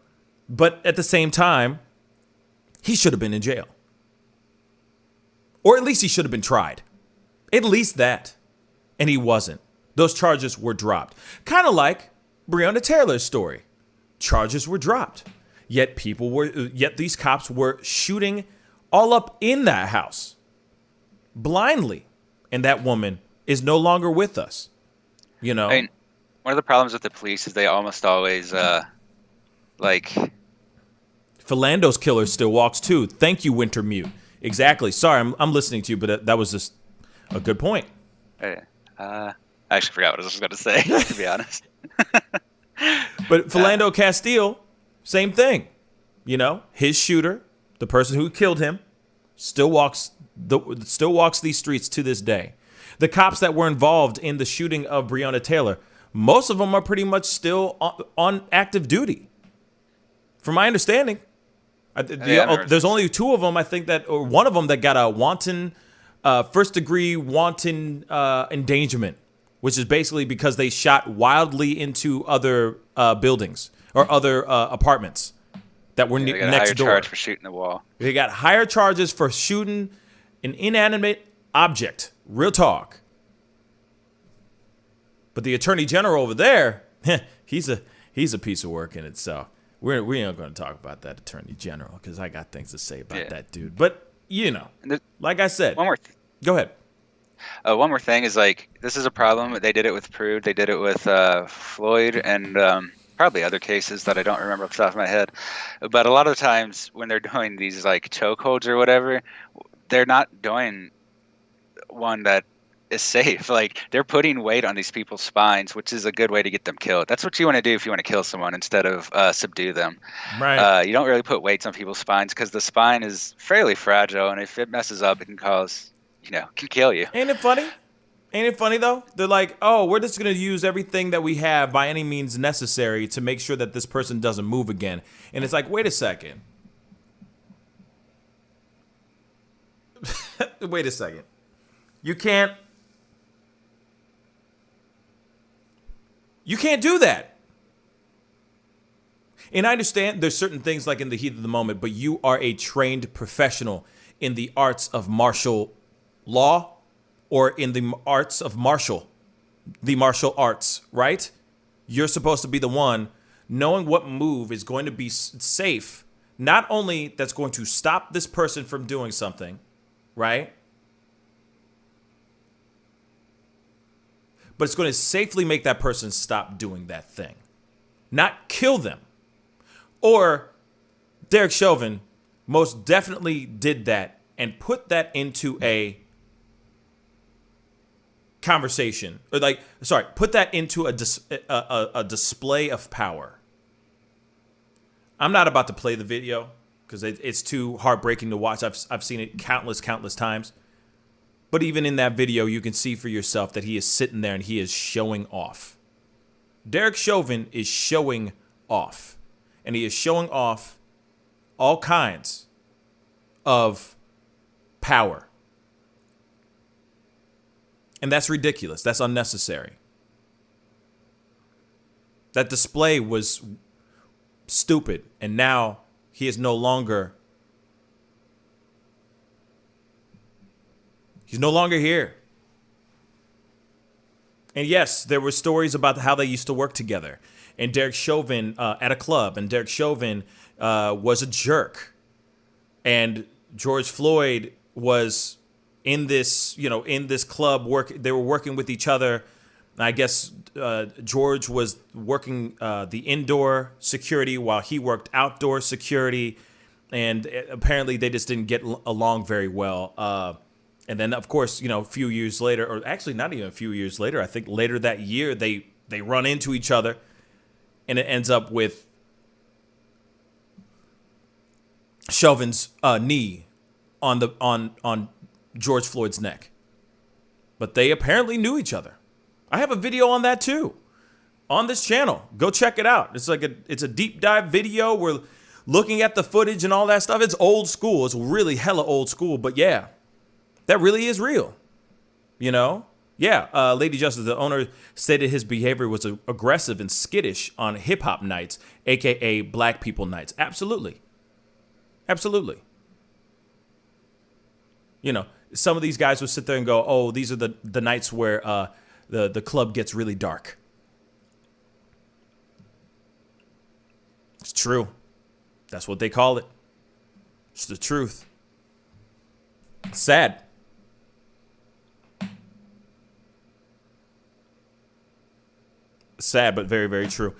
But at the same time, he should have been in jail. Or at least he should have been tried. At least that. And he wasn't. Those charges were dropped. Kind of like Breonna Taylor's story. Charges were dropped. Yet these cops were shooting all up in that house. Blindly. And that woman is no longer with us. You know? I mean, one of the problems with the police is they almost always, Philando's killer still walks too. Thank you, Wintermute. Exactly. Sorry, I'm listening to you, but that was just a good point. I actually forgot what I was going to say, to be honest. But Philando Castile, same thing. You know, his shooter, the person who killed him, still walks these streets to this day. The cops that were involved in the shooting of Breonna Taylor, most of them are pretty much still on active duty. From my understanding, there's only two of them, I think, or one of them that got a first-degree wanton endangerment, which is basically because they shot wildly into other buildings or other apartments that were next door. Higher charge for shooting the wall. They got higher charges for shooting an inanimate object. Real talk. But the attorney general over there, he's a piece of work in itself. We ain't going to talk about that attorney general because I got things to say about that dude. But, you know, like I said. One more go ahead. One more thing is, like, this is a problem. They did it with Prude. They did it with Floyd and probably other cases that I don't remember off the top of my head. But a lot of the times when they're doing these, like, chokeholds or whatever, they're not doing one that is safe. Like, they're putting weight on these people's spines, which is a good way to get them killed. That's what you want to do if you want to kill someone instead of subdue them. Right. You don't really put weights on people's spines because the spine is fairly fragile, and if it messes up, it can cause, can kill you. Ain't it funny? Ain't it funny, though? They're like, oh, we're just going to use everything that we have by any means necessary to make sure that this person doesn't move again. And it's like, wait a second. Wait a second. You can't do that. And I understand there's certain things like in the heat of the moment, but you are a trained professional in the arts of martial law or in the arts of the martial arts, right? You're supposed to be the one knowing what move is going to be safe. Not only that's going to stop this person from doing something, right? But it's going to safely make that person stop doing that thing. Not kill them. Or Derek Chauvin most definitely did that and put that into a conversation. Put that into a display of power. I'm not about to play the video because it's too heartbreaking to watch. I've seen it countless times. But even in that video, you can see for yourself that he is sitting there and he is showing off. Derek Chauvin is showing off. And he is showing off all kinds of power. And that's ridiculous. That's unnecessary. That display was stupid. And now he is no longer... He's no longer here. And yes, there were stories about how they used to work together. And Derek Chauvin at a club. And Derek Chauvin was a jerk. And George Floyd was in this, in this club. They were working with each other. I guess George was working the indoor security while he worked outdoor security. And apparently they just didn't get along very well. And then, of course, a few years later, or actually not even a few years later, I think later that year, they run into each other, and it ends up with Chauvin's knee on George Floyd's neck. But they apparently knew each other. I have a video on that too, on this channel. Go check it out. It's a deep dive video where looking at the footage and all that stuff, it's old school. It's really hella old school. But yeah, that really is real. You know? Yeah, Lady Justice, the owner, stated his behavior was aggressive and skittish on hip-hop nights, a.k.a. black people nights. Absolutely. Absolutely. You know, some of these guys would sit there and go, oh, these are the nights where the club gets really dark. It's true. That's what they call it. It's the truth. Sad. Sad, but very, very true.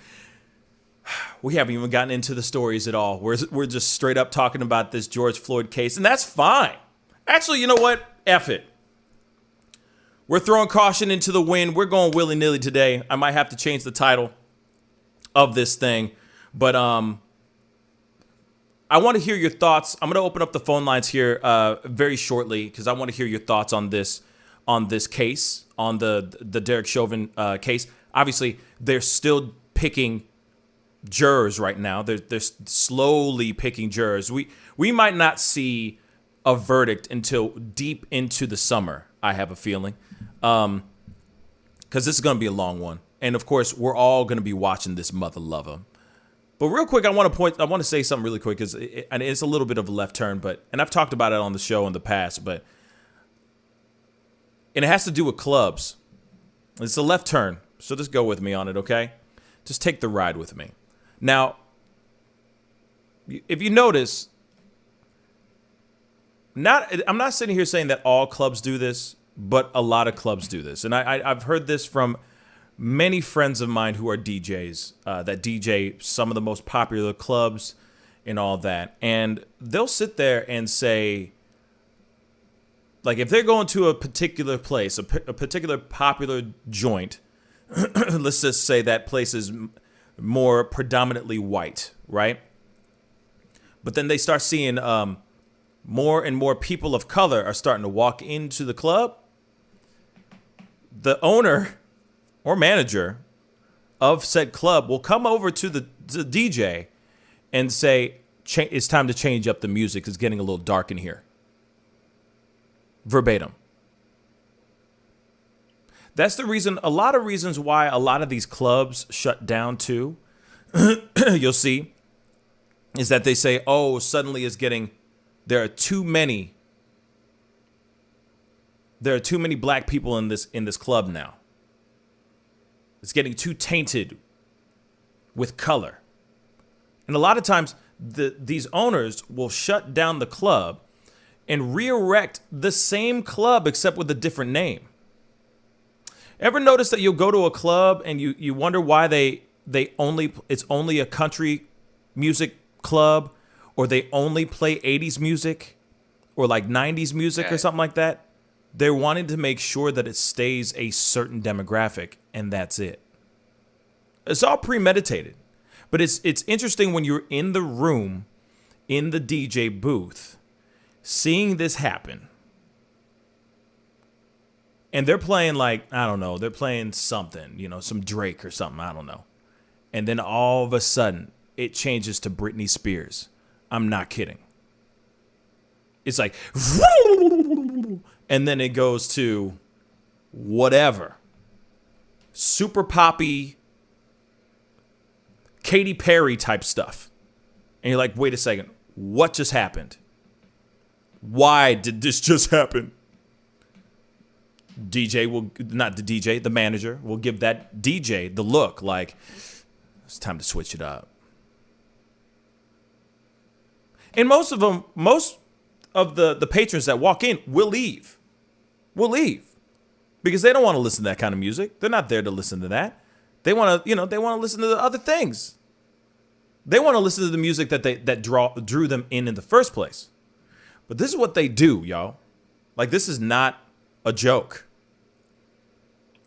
We haven't even gotten into the stories at all. We're just straight up talking about this George Floyd case, and that's fine. Actually, you know what? F it. We're throwing caution into the wind. We're going willy-nilly today. I might have to change the title of this thing, but I want to hear your thoughts. I'm going to open up the phone lines here very shortly because I want to hear your thoughts on this case, on the Derek Chauvin case. Obviously, they're still picking jurors right now. They're slowly picking jurors. We might not see a verdict until deep into the summer, I have a feeling, because this is going to be a long one. And, of course, we're all going to be watching this mother lover. But real quick, I want to say something really quick, because it's a little bit of a left turn, and I've talked about it on the show in the past, and it has to do with clubs. It's a left turn. So just go with me on it, okay? Just take the ride with me. Now, if you notice, I'm not sitting here saying that all clubs do this, but a lot of clubs do this. And I've heard this from many friends of mine who are DJs that DJ some of the most popular clubs and all that. And they'll sit there and say, like, if they're going to a particular place, a particular popular joint, let's just say that place is more predominantly white, right? But then they start seeing more and more people of color are starting to walk into the club. The owner or manager of said club will come over to the DJ and say, it's time to change up the music. It's getting a little dark in here. Verbatim. That's the reason, a lot of reasons why a lot of these clubs shut down too, you'll see, is that they say, oh, suddenly there are too many black people in this club now. It's getting too tainted with color. And a lot of times these owners will shut down the club and re-erect the same club except with a different name. Ever notice that you'll go to a club and you wonder why it's only a country music club, or they only play 80s music or like 90s music or something like that? They're wanting to make sure that it stays a certain demographic, and that's it. It's all premeditated. But it's interesting when you're in the room, in the DJ booth, seeing this happen. And they're playing like, I don't know, they're playing something, some Drake or something, I don't know. And then all of a sudden, it changes to Britney Spears. I'm not kidding. It's like, and then it goes to whatever. Super poppy, Katy Perry type stuff. And you're like, wait a second, what just happened? Why did this just happen? The manager will give that DJ the look like, it's time to switch it up. And most of the patrons that walk in will leave. Because they don't want to listen to that kind of music. They're not there to listen to that. They want to, they want to listen to the other things. They want to listen to the music that drew them in the first place. But this is what they do, y'all. Like, this is not a joke.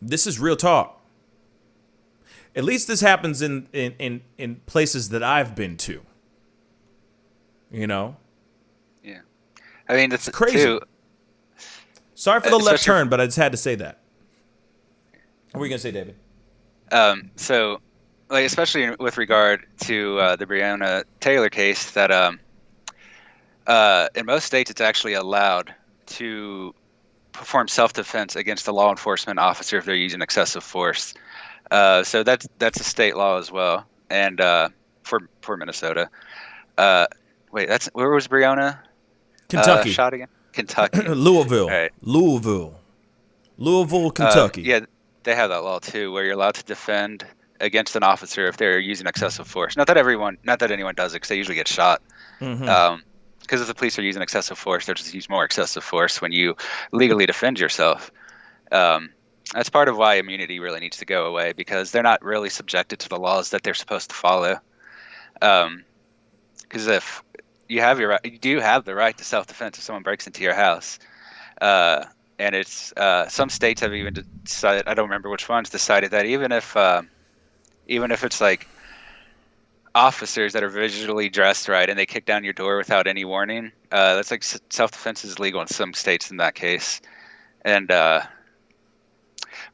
This is real talk. At least this happens in places that I've been to. Yeah. I mean, it's crazy. Too, sorry for the left turn, but I just had to say that. What were you going to say, David? So like especially with regard to the Breonna Taylor case, that in most states it's actually allowed to perform self-defense against a law enforcement officer if they're using excessive force. So that's a state law as well, and for Minnesota. Wait, that's where was Breonna? Kentucky. Shot again? Kentucky. Louisville. Right. Louisville, Kentucky. Yeah, they have that law too, where you're allowed to defend against an officer if they're using excessive force. Not that anyone does it, because they usually get shot. Because if the police are using excessive force, they'll just use more excessive force when you legally defend yourself. That's part of why immunity really needs to go away, because they're not really subjected to the laws that they're supposed to follow. Because if you do have the right to self-defense if someone breaks into your house. And it's some states have even decided, I don't remember which ones, decided that even if it's like officers that are visually dressed right and they kick down your door without any warning, that's like self-defense is legal in some states in that case. And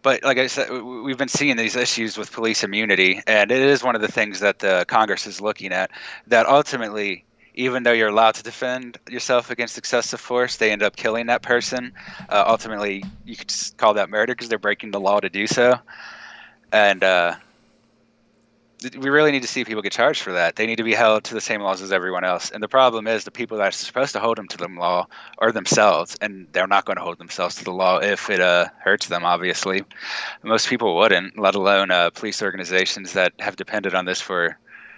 but like I said, we've been seeing these issues with police immunity, and it is one of the things that the Congress is looking at, that ultimately, even though you're allowed to defend yourself against excessive force, they end up killing that person. Ultimately, you could just call that murder because they're breaking the law to do so. And we really need to see people get charged for that. They need to be held to the same laws as everyone else. And the problem is the people that are supposed to hold them to the law are themselves, and they're not going to hold themselves to the law if it hurts them, obviously. Most people wouldn't, let alone police organizations that have depended on this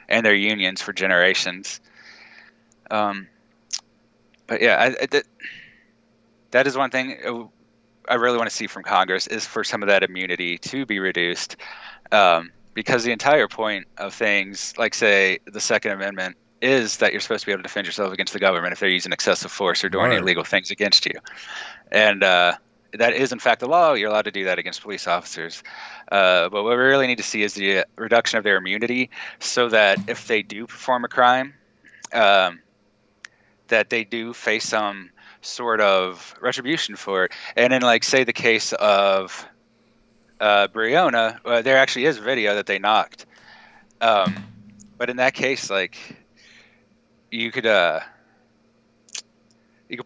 and their unions for generations. But yeah, that is one thing I really want to see from Congress, is for some of that immunity to be reduced. Because the entire point of things, like, say, the Second Amendment, is that you're supposed to be able to defend yourself against the government if they're using excessive force or doing illegal things against you. And that is, in fact, the law. You're allowed to do that against police officers. But what we really need to see is the reduction of their immunity, so that if they do perform a crime, that they do face some sort of retribution for it. And in, like, say, the case of Breonna, there actually is video that they knocked. But in that case, like, you could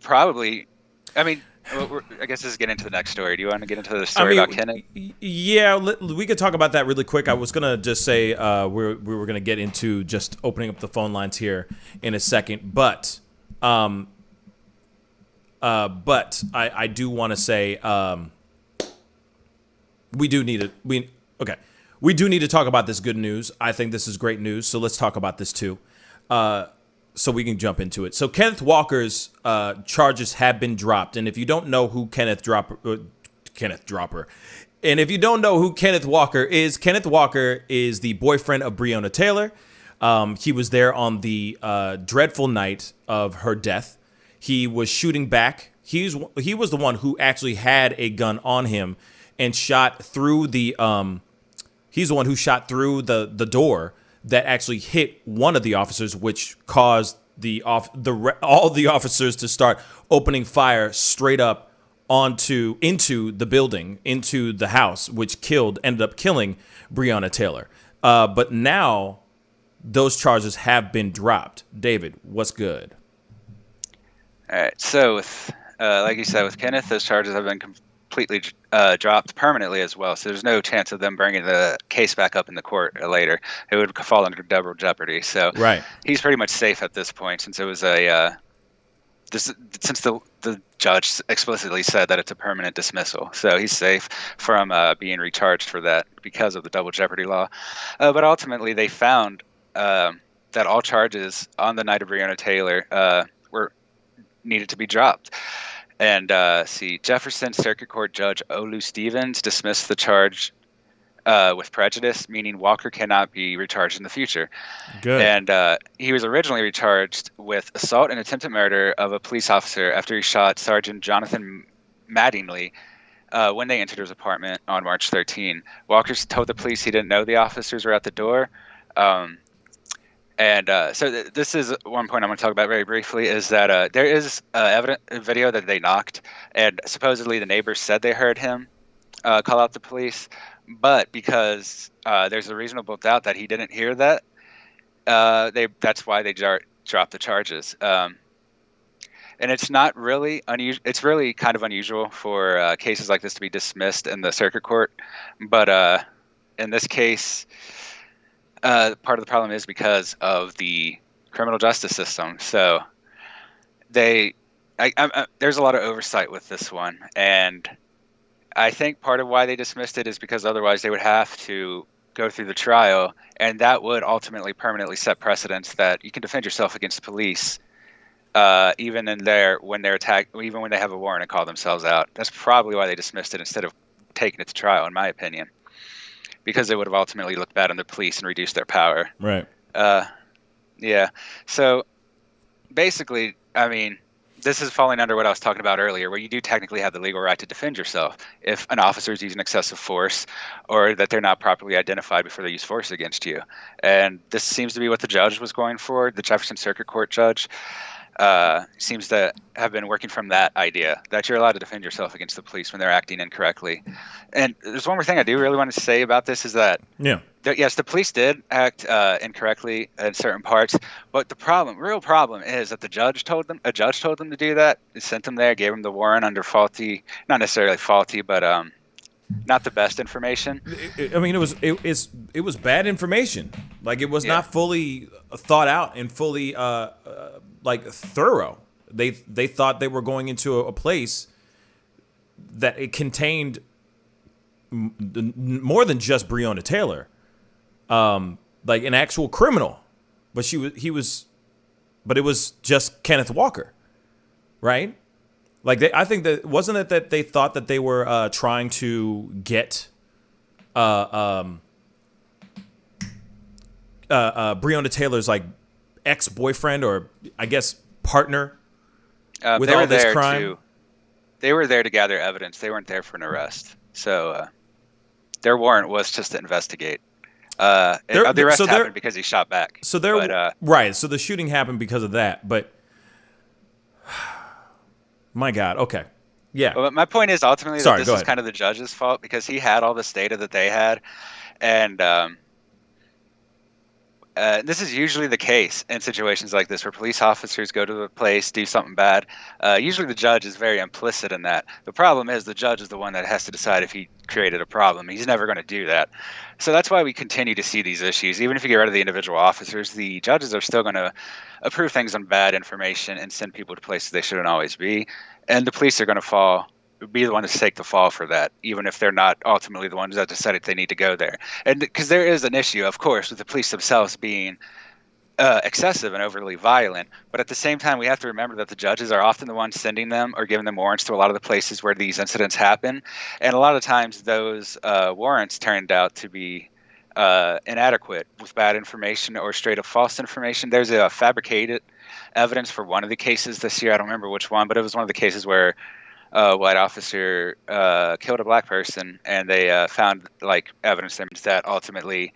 probably, I mean, I guess this is getting into the next story. Do you want to get into the story about Kenneth? Yeah, we could talk about that really quick. I was gonna just say we were gonna get into just opening up the phone lines here in a second, but I do want to say we do need to talk about this good news. I think this is great news, so let's talk about this too, so we can jump into it. So Kenneth Walker's charges have been dropped, and if you don't know who Kenneth Walker is the boyfriend of Breonna Taylor. He was there on the dreadful night of her death. He was shooting back. He was the one who actually had a gun on him and shot through the he's the one who shot through the door that actually hit one of the officers, which caused all the officers to start opening fire straight up into the building, into the house, which ended up killing Breonna Taylor. But now those charges have been dropped. David, what's good? All right. So with like you said, with Kenneth, those charges have been completely dropped permanently as well. So there's no chance of them bringing the case back up in the court later. It would fall under double jeopardy. So he's pretty much safe at this point, since it was since the judge explicitly said that it's a permanent dismissal. So he's safe from being recharged for that because of the double jeopardy law. But ultimately, they found that all charges on the night of Breonna Taylor needed to be dropped. And Jefferson Circuit Court Judge Olu Stevens dismissed the charge with prejudice, meaning Walker cannot be recharged in the future. Good. And he was originally recharged with assault and attempted murder of a police officer after he shot Sergeant Jonathan Mattingly when they entered his apartment on March 13. Walker told the police he didn't know the officers were at the door. So this is one point I'm going to talk about very briefly, is that there is video that they knocked, and supposedly the neighbors said they heard him call out the police. but because there's a reasonable doubt that he didn't hear that, that's why they dropped the charges. And it's not really unusual. It's really kind of unusual for cases like this to be dismissed in the circuit court. But in this case, part of the problem is because of the criminal justice system. So there's a lot of oversight with this one. And I think part of why they dismissed it is because otherwise they would have to go through the trial. And that would ultimately permanently set precedents that you can defend yourself against the police. Even when they're attacked, even when they have a warrant and call themselves out. That's probably why they dismissed it instead of taking it to trial, in my opinion, because it would have ultimately looked bad on the police and reduced their power. Right. Yeah. So basically, I mean, this is falling under what I was talking about earlier, where you do technically have the legal right to defend yourself if an officer is using excessive force or that they're not properly identified before they use force against you. And this seems to be what the judge was going for, the Jefferson Circuit Court judge. Seems to have been working from that idea that you're allowed to defend yourself against the police when they're acting incorrectly. And there's one more thing I do really want to say about this is that, yes, the police did act incorrectly in certain parts, but the real problem is that a judge told them to do that. It sent them there, gave them the warrant under not necessarily faulty, but not the best information. I mean, it was bad information. Like, it was not fully thought out and fully thorough. They thought they were going into a place that it contained more than just Breonna Taylor, like an actual criminal, but it was just Kenneth Walker, right? Like, I think that wasn't it that they thought that they were trying to get Breonna Taylor's like ex-boyfriend or I guess partner with all this crime. They were there to gather evidence. They weren't there for an arrest. So their warrant was just to investigate. The arrest happened because he shot back. So right. So the shooting happened because of that. But my God. Okay. Yeah. But my point is ultimately that this is kind of the judge's fault because he had all this data that they had, and this is usually the case in situations like this where police officers go to the place, do something bad. Usually the judge is very implicit in that. The problem is the judge is the one that has to decide if he created a problem. He's never going to do that. So that's why we continue to see these issues. Even if you get rid of the individual officers, the judges are still going to approve things on bad information and send people to places they shouldn't always be. And the police are going to be the ones to take the fall for that, even if they're not ultimately the ones that decided they need to go there. And because there is an issue, of course, with the police themselves being excessive and overly violent. But at the same time, we have to remember that the judges are often the ones sending them or giving them warrants to a lot of the places where these incidents happen. And a lot of times those warrants turned out to be inadequate with bad information or straight up false information. There's a fabricated evidence for one of the cases this year. I don't remember which one, but it was one of the cases where a white officer killed a black person, and they found like evidence that ultimately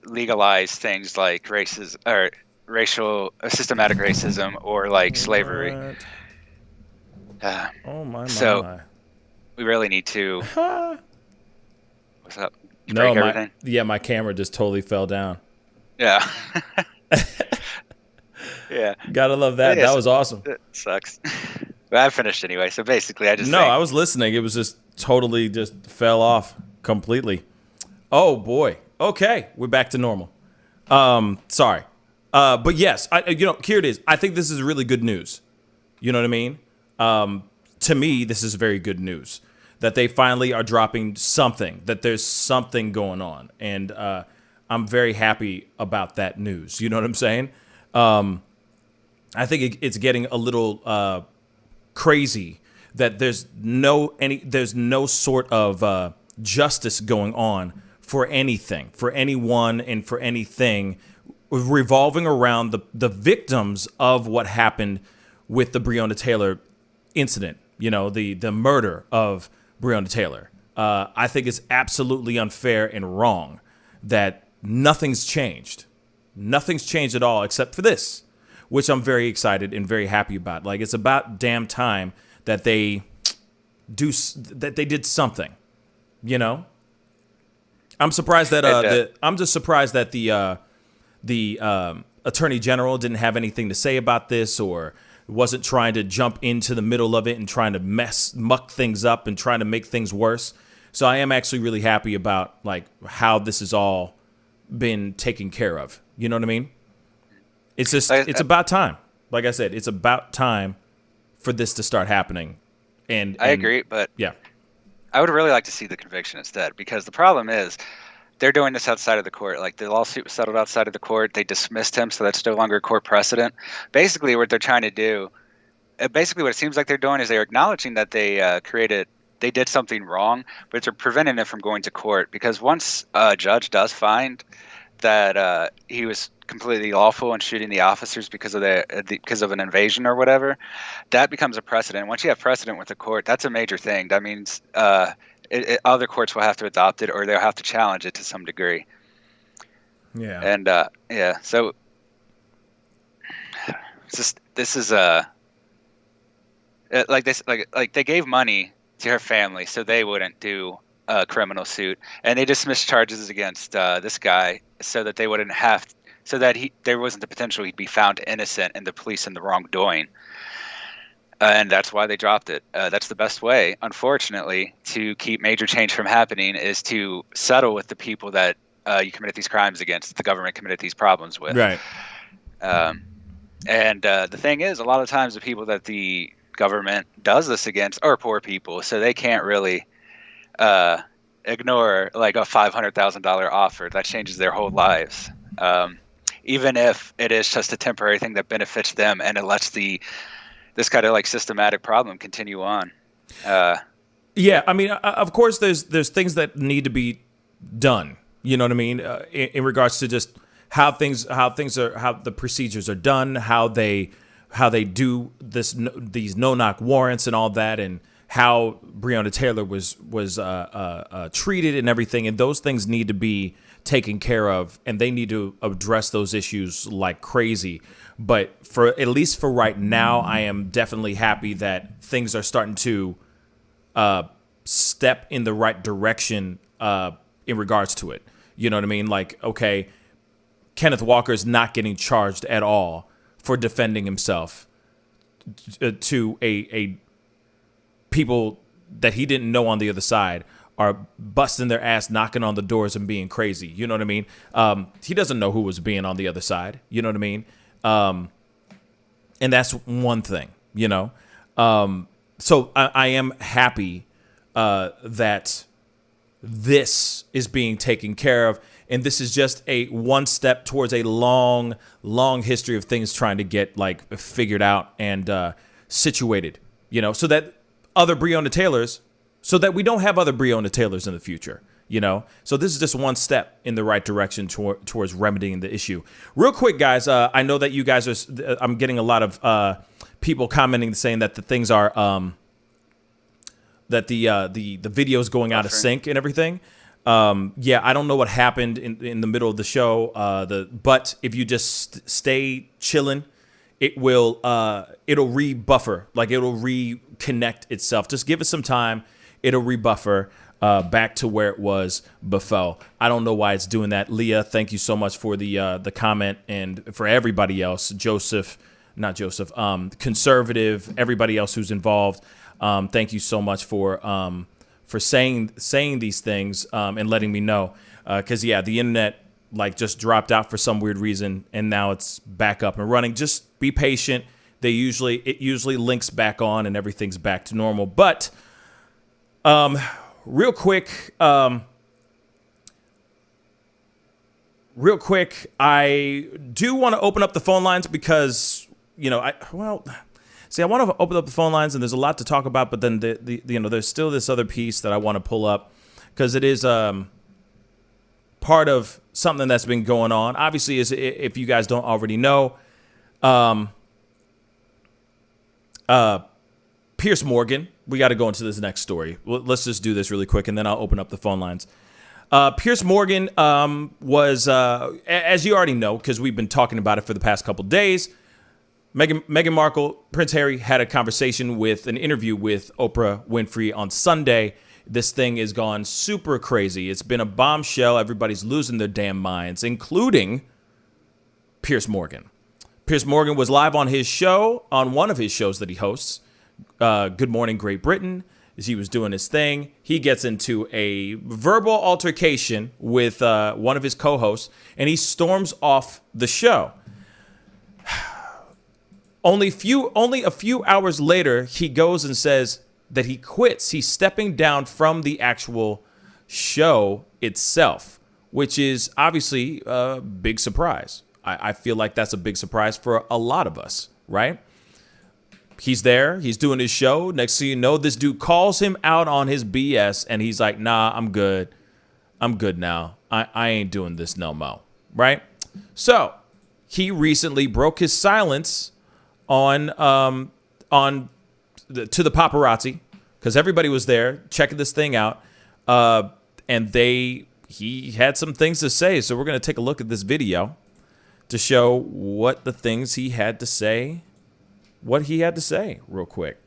legalized things like racial systematic racism or like slavery. Oh my! So we really need to. What's up? Did you No, break everything? my camera just totally fell down. Yeah. Yeah. Gotta love that. That was awesome. It sucks. But I finished anyway, so basically I was listening. It was just totally just fell off completely. Oh boy. Okay, we're back to normal. Sorry. But yes, here it is. I think this is really good news. You know what I mean? To me, this is very good news that they finally are dropping something, that there's something going on. And I'm very happy about that news. You know what I'm saying? I think it's getting a little crazy that there's no sort of justice going on for anything, for anyone, and for anything revolving around the victims of what happened with the Breonna Taylor incident. You know, the murder of Breonna Taylor. I think it's absolutely unfair and wrong that nothing's changed. Nothing's changed at all except for this, which I'm very excited and very happy about. Like, it's about damn time that they did something, you know? I'm surprised that And, I'm just surprised that the Attorney General didn't have anything to say about this, or wasn't trying to jump into the middle of it and trying to muck things up and trying to make things worse. So I am actually really happy about like how this has all been taken care of. You know what I mean? It's just it's about time. Like I said, it's about time for this to start happening. And I agree, but yeah, I would really like to see the conviction instead, because the problem is they're doing this outside of the court. Like, the lawsuit was settled outside of the court. They dismissed him, so that's no longer a court precedent. Basically, what they're trying to do, basically what it seems like they're doing is they're acknowledging that they did something wrong, but they're preventing them from going to court, because once a judge does find that he was completely lawful in shooting the officers because of an invasion or whatever, that becomes a precedent. Once you have precedent with the court, that's a major thing. That means other courts will have to adopt it, or they'll have to challenge it to some degree. Yeah. And so it's just, this is like this, like they gave money to her family so they wouldn't do a criminal suit, and they dismissed charges against this guy so that they wouldn't have, so that there wasn't the potential he'd be found innocent and the police in the wrongdoing. And that's why they dropped it. That's the best way, unfortunately, to keep major change from happening, is to settle with the people that you committed these crimes against, that the government committed these problems with. Right. And the thing is, a lot of times the people that the government does this against are poor people, so they can't really ignore like a $500,000 offer that changes their whole lives. Even if it is just a temporary thing that benefits them, and it lets this kind of like systematic problem continue on. Yeah, I mean, of course, there's things that need to be done. You know what I mean? In regards to just how the procedures are done, how they do these no-knock warrants and all that, and how Breonna Taylor was treated and everything, and those things need to be taken care of, and they need to address those issues like crazy. But at least for right now, I am definitely happy that things are starting to step in the right direction in regards to it. You know what I mean? Like, okay, Kenneth Walker is not getting charged at all for defending himself to a people that he didn't know on the other side are busting their ass, knocking on the doors and being crazy. You know what I mean? He doesn't know who was being on the other side. You know what I mean? And that's one thing, you know? So I am happy that this is being taken care of. And this is just one step towards a long, long history of things trying to get like figured out and situated, you know, so that we don't have other Breonna Taylors in the future, you know. So this is just one step in the right direction towards remedying the issue. Real quick, guys, I know that you guys are. I'm getting a lot of people commenting saying that the things are that the video is going out of sync and everything. Yeah, I don't know what happened in the middle of the show. But if you just stay chilling, it'll rebuffer, like it'll reconnect itself. Just give it some time. It'll rebuffer back to where it was before. I don't know why it's doing that. Leah, thank you so much for the comment, and for everybody else, Conservative, everybody else who's involved. Thank you so much for saying these things and letting me know. Because yeah, the internet like just dropped out for some weird reason, and now it's back up and running. Just be patient. It usually links back on and everything's back to normal. But real quick, I do want to open up the phone lines because, you know, I want to open up the phone lines, and there's a lot to talk about, but then there's still this other piece that I want to pull up because it is part of something that's been going on. Obviously, if you guys don't already know, Piers Morgan. We got to go into this next story. Let's just do this really quick, and then I'll open up the phone lines. Piers Morgan was, as you already know, because we've been talking about it for the past couple days, Meghan Markle, Prince Harry had an interview with Oprah Winfrey on Sunday. This thing is gone super crazy. It's been a bombshell. Everybody's losing their damn minds, including Piers Morgan. Piers Morgan was live on his show, on one of his shows that he hosts, Good Morning Great Britain. As he was doing his thing, he gets into a verbal altercation with one of his co-hosts, and he storms off the show. Only a few hours later, he goes and says that he quits. He's stepping down from the actual show itself, which is obviously a big surprise. I feel like that's a big surprise for a lot of us, right? He's there. He's doing his show. Next thing you know, this dude calls him out on his BS, and he's like, nah, I'm good. I'm good now. I ain't doing this no more, right? So he recently broke his silence to the paparazzi, because everybody was there checking this thing out, and he had some things to say. So we're going to take a look at this video to show what the things he had to say. What he had to say real quick.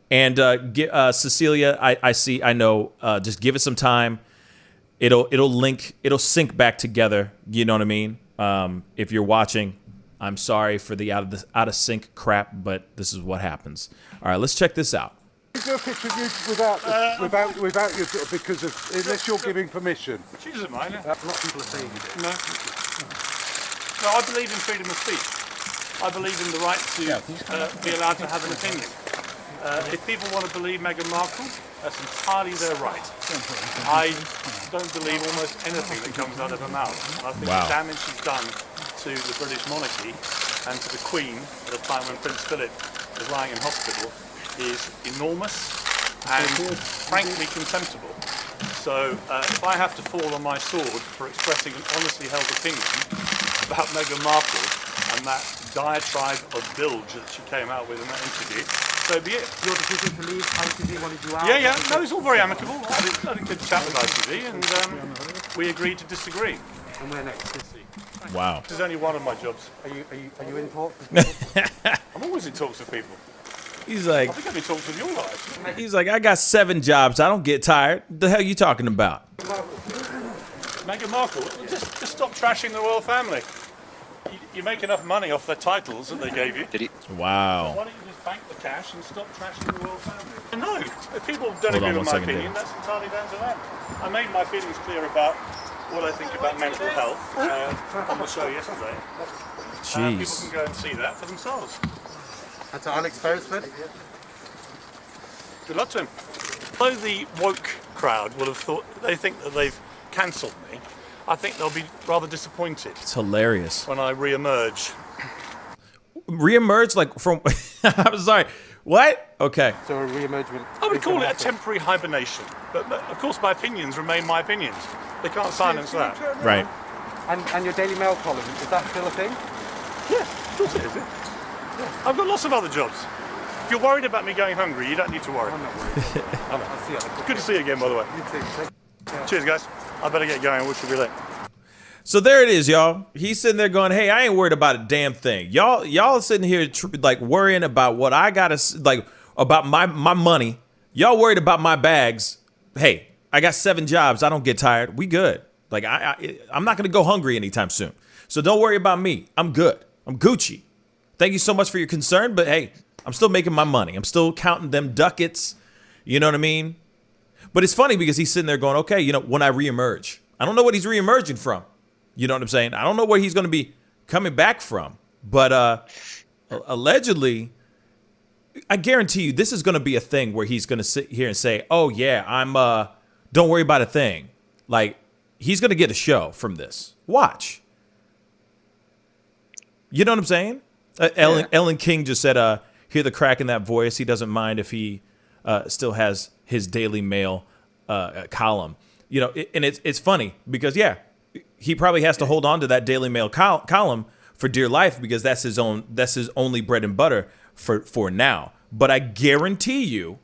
And Cecilia, I know, just give it some time. It'll sync back together. You know what I mean? If you're watching, I'm sorry for the out of sync crap, but this is what happens. All right, let's check this out. Is there a picture of you without your, because of, unless you're giving permission? She doesn't mind it. A lot of people are saying you do. No. No, I believe in freedom of speech. I believe in the right to be allowed to have an opinion. If people want to believe Meghan Markle, that's entirely their right. I don't believe almost anything that comes out of her mouth. I think the damage she's done to the British monarchy and to the Queen at a time when Prince Philip is lying in hospital is enormous and frankly contemptible. So if I have to fall on my sword for expressing an honestly held opinion about Meghan Markle and that diatribe of bilge that she came out with in that interview, so be it. Your decision to leave ITV wanted you out? Yeah. No, it's all very amicable. I had a good chat with ITV and we agreed to disagree. And where next? Wow. This is only one of my jobs. Are you in talks? I'm always in talks with people. He's like, I think I've in talks with you all life. he's like, I got 7 jobs. I don't get tired. The hell you talking about? Meghan Markle, just stop trashing the royal family. You make enough money off their titles that they gave you. Did he? Wow. Why don't you just bank the cash and stop trashing the royal family? No, if people don't Hold on agree one with my second, opinion, Dave. that's entirely down to them. I made my feelings clear about what I think about mental health on the show yesterday. People Jeez. can go and see that for themselves. That's unexposed, man. Good luck to him. Although the woke crowd will have thought, they think that they've cancelled me, I think they'll be rather disappointed It's hilarious. when I re-emerge. Reemerge like from, I'm sorry. What? Okay. So a re-emergement. I would call it a temporary hibernation, but of course my opinions remain my opinions. They can't silence that. Right. And your Daily Mail column, is that still a thing? Yeah, of course it is. Yeah. I've got lots of other jobs. If you're worried about me going hungry, you don't need to worry. I'm not worried. I'll see you. Good to see you again, by the way. You too. Cheers, guys. I better get going. I wish you'd be late. So there it is, y'all. He's sitting there going, hey, I ain't worried about a damn thing. Y'all sitting here like worrying about what I gotta, like, about my money. Y'all worried about my bags. Hey, I got 7 jobs. I don't get tired. We good. Like, I'm not gonna go hungry anytime soon. So don't worry about me. I'm good. I'm Gucci. Thank you so much for your concern, but hey, I'm still making my money. I'm still counting them ducats. You know what I mean? But it's funny because he's sitting there going, okay, you know, when I reemerge, I don't know what he's reemerging from. You know what I'm saying? I don't know where he's going to be coming back from. But allegedly, I guarantee you this is going to be a thing where he's going to sit here and say, oh, yeah, don't worry about a thing. Like, he's going to get a show from this. Watch. You know what I'm saying? Ellen King just said, hear the crack in that voice. He doesn't mind if he still has his Daily Mail column. You know, and it's funny because, yeah, he probably has to hold on to that Daily Mail column for dear life because that's his only bread and butter for now. But I guarantee you,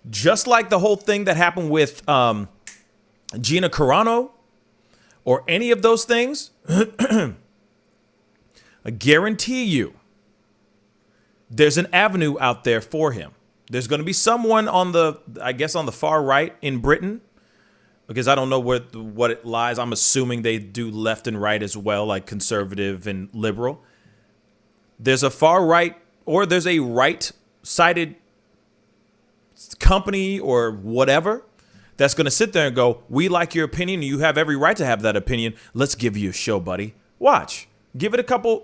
just like the whole thing that happened with Gina Carano or any of those things, I guarantee you there's an avenue out there for him. There's going to be someone on the far right in Britain, because I don't know what it lies. I'm assuming they do left and right as well, like conservative and liberal. There's a far right, or there's a right-sided company or whatever that's going to sit there and go, we like your opinion. You have every right to have that opinion. Let's give you a show, buddy. Watch. Give it a couple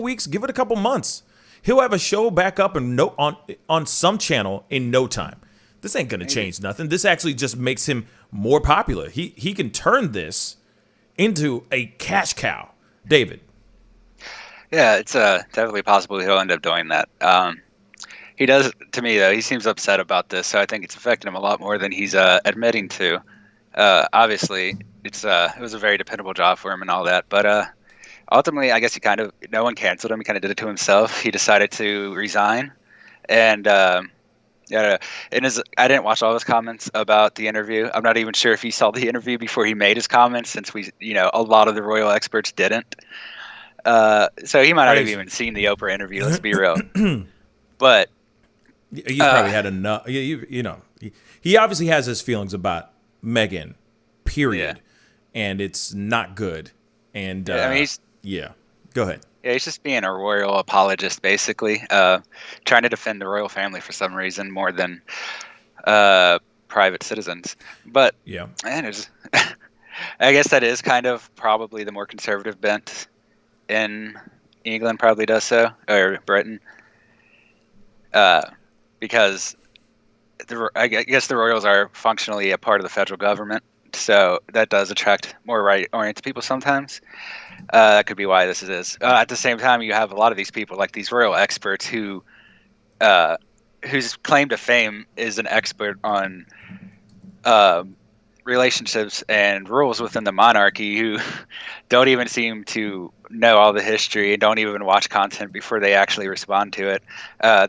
weeks. Give it a couple months. He'll have a show back up and on some channel in no time. This ain't going to change nothing. This actually just makes him more popular. He can turn this into a cash cow. David. Yeah, it's definitely possible he'll end up doing that. He does, to me, though. He seems upset about this, so I think it's affected him a lot more than he's admitting to. Obviously, it was a very dependable job for him and all that, but ultimately, I guess no one canceled him. He kind of did it to himself. He decided to resign, and I didn't watch all his comments about the interview. I'm not even sure if he saw the interview before he made his comments, since a lot of the royal experts didn't. So he might not have even seen the Oprah interview. Let's be real, but. You probably had enough. He obviously has his feelings about Meghan, period, and it's not good. And go ahead. Yeah, he's just being a royal apologist, basically, trying to defend the royal family for some reason more than private citizens. But man, I guess that is kind of probably the more conservative bent in England. Probably does so, or Britain. Because I guess the royals are functionally a part of the federal government, so that does attract more right-oriented people sometimes. That could be why this is. At the same time, you have a lot of these people, like these royal experts, whose claim to fame is an expert on relationships and rules within the monarchy, who don't even seem to know all the history and don't even watch content before they actually respond to it.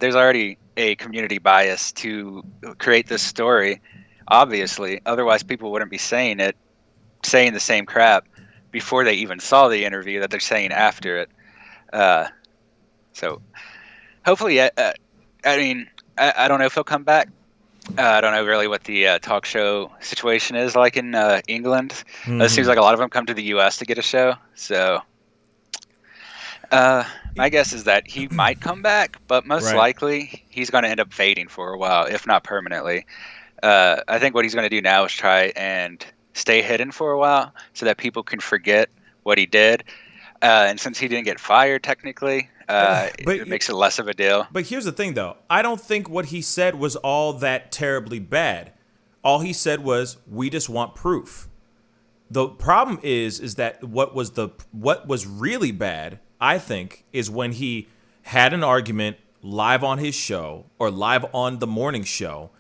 There's already a community bias to create this story, obviously. Otherwise, people wouldn't be saying the same crap before they even saw the interview that they're saying after it. So hopefully, I don't know if he'll come back. I don't know really what the talk show situation is like in England. It seems like a lot of them come to the U.S. to get a show. So my guess is that he might come back, but most likely he's going to end up fading for a while, if not permanently. I think what he's going to do now is try and stay hidden for a while so that people can forget what he did. And since he didn't get fired technically, it makes it less of a deal. But here's the thing, though. I don't think what he said was all that terribly bad. All he said was, we just want proof. The problem is that what was really bad, I think, is when he had an argument live on his show or live on the morning show,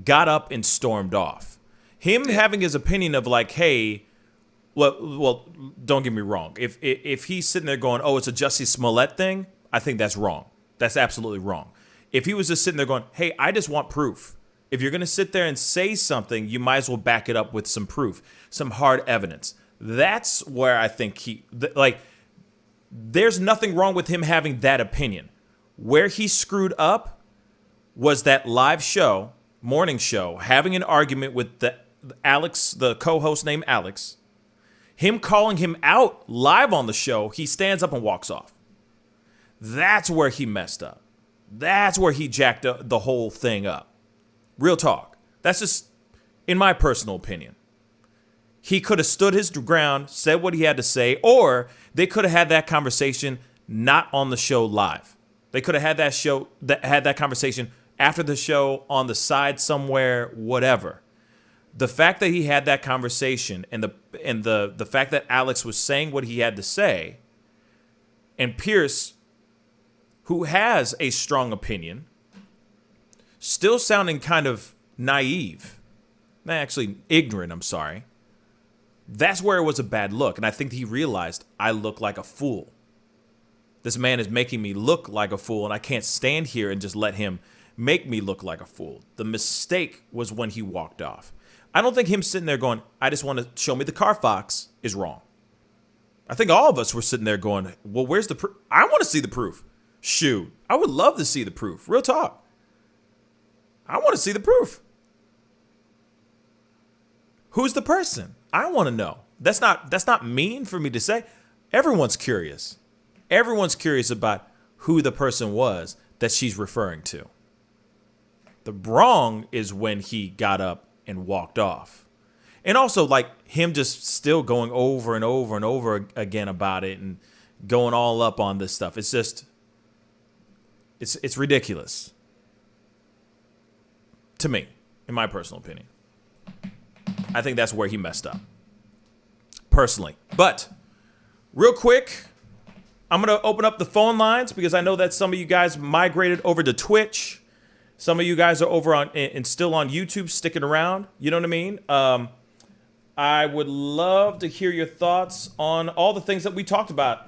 got up and stormed off. Him having his opinion of like, hey, well, don't get me wrong. If he's sitting there going, oh, it's a Jussie Smollett thing, I think that's wrong. That's absolutely wrong. If he was just sitting there going, hey, I just want proof. If you're going to sit there and say something, you might as well back it up with some proof, some hard evidence. That's where I think there's nothing wrong with him having that opinion. Where he screwed up was that live show, morning show, having an argument with the co-host named Alex, him calling him out live on the show, he stands up and walks off. That's where he messed up. That's where he jacked up the whole thing up. Real talk. That's just, in my personal opinion. He could have stood his ground, said what he had to say, or they could have had that conversation not on the show live. They could have had that conversation after the show on the side somewhere, whatever. The fact that he had that conversation and the fact that Alex was saying what he had to say, and Piers, who has a strong opinion, still sounding kind of naive, actually ignorant, I'm sorry. That's where it was a bad look. And I think he realized, I look like a fool. This man is making me look like a fool, and I can't stand here and just let him make me look like a fool. The mistake was when he walked off. I don't think him sitting there going, I just want to show me the Carfax is wrong. I think all of us were sitting there going, well, where's the proof? I want to see the proof. Shoot, I would love to see the proof. Real talk. I want to see the proof. Who's the person? I want to know. That's not mean for me to say. Everyone's curious. Everyone's curious about who the person was that she's referring to. The wrong is when he got up and walked off. And also, like, him just still going over and over and over again about it and going all up on this stuff. It's just, it's ridiculous. To me, in my personal opinion. I think that's where he messed up. Personally. But, real quick, I'm going to open up the phone lines because I know that some of you guys migrated over to Twitch. Some of you guys are over on and still on YouTube, sticking around. You know what I mean? I would love to hear your thoughts on all the things that we talked about.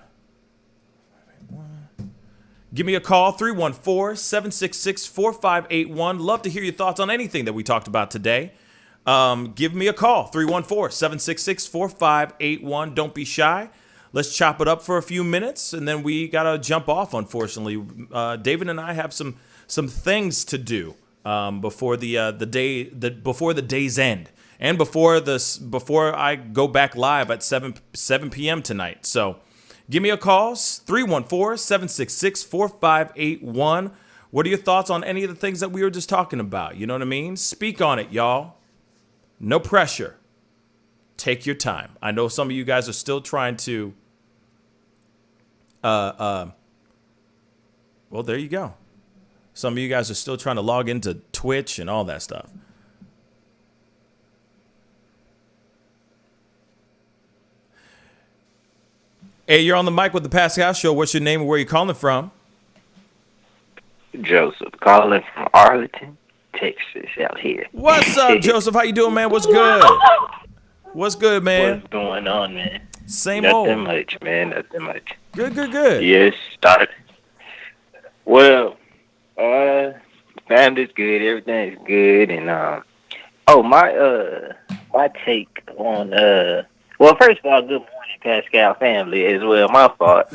Give me a call, 314-766-4581. Love to hear your thoughts on anything that we talked about today. Give me a call, 314-766-4581. Don't be shy. Let's chop it up for a few minutes, and then we got to jump off, unfortunately. David and I have some things to do before before the day's end. And before I go back live at 7 p.m. tonight. So give me a call, 314-766-4581. What are your thoughts on any of the things that we were just talking about? You know what I mean? Speak on it, y'all. No pressure. Take your time. I know some of you guys are still trying to, well, there you go. Some of you guys are still trying to log into Twitch and all that stuff. Hey, you're on the mic with the Pascal Show. What's your name and where you calling from? Joseph, calling from Arlington, Texas, out here. What's up, Joseph? How you doing, man? What's good? What's good, man? What's going on, man? Same Nothing old. Nothing much, man. Nothing much. Good. Yes, started. Well, family's good. Everything's good, and my take on well, first of all, good morning, Pascal family as well. My fault.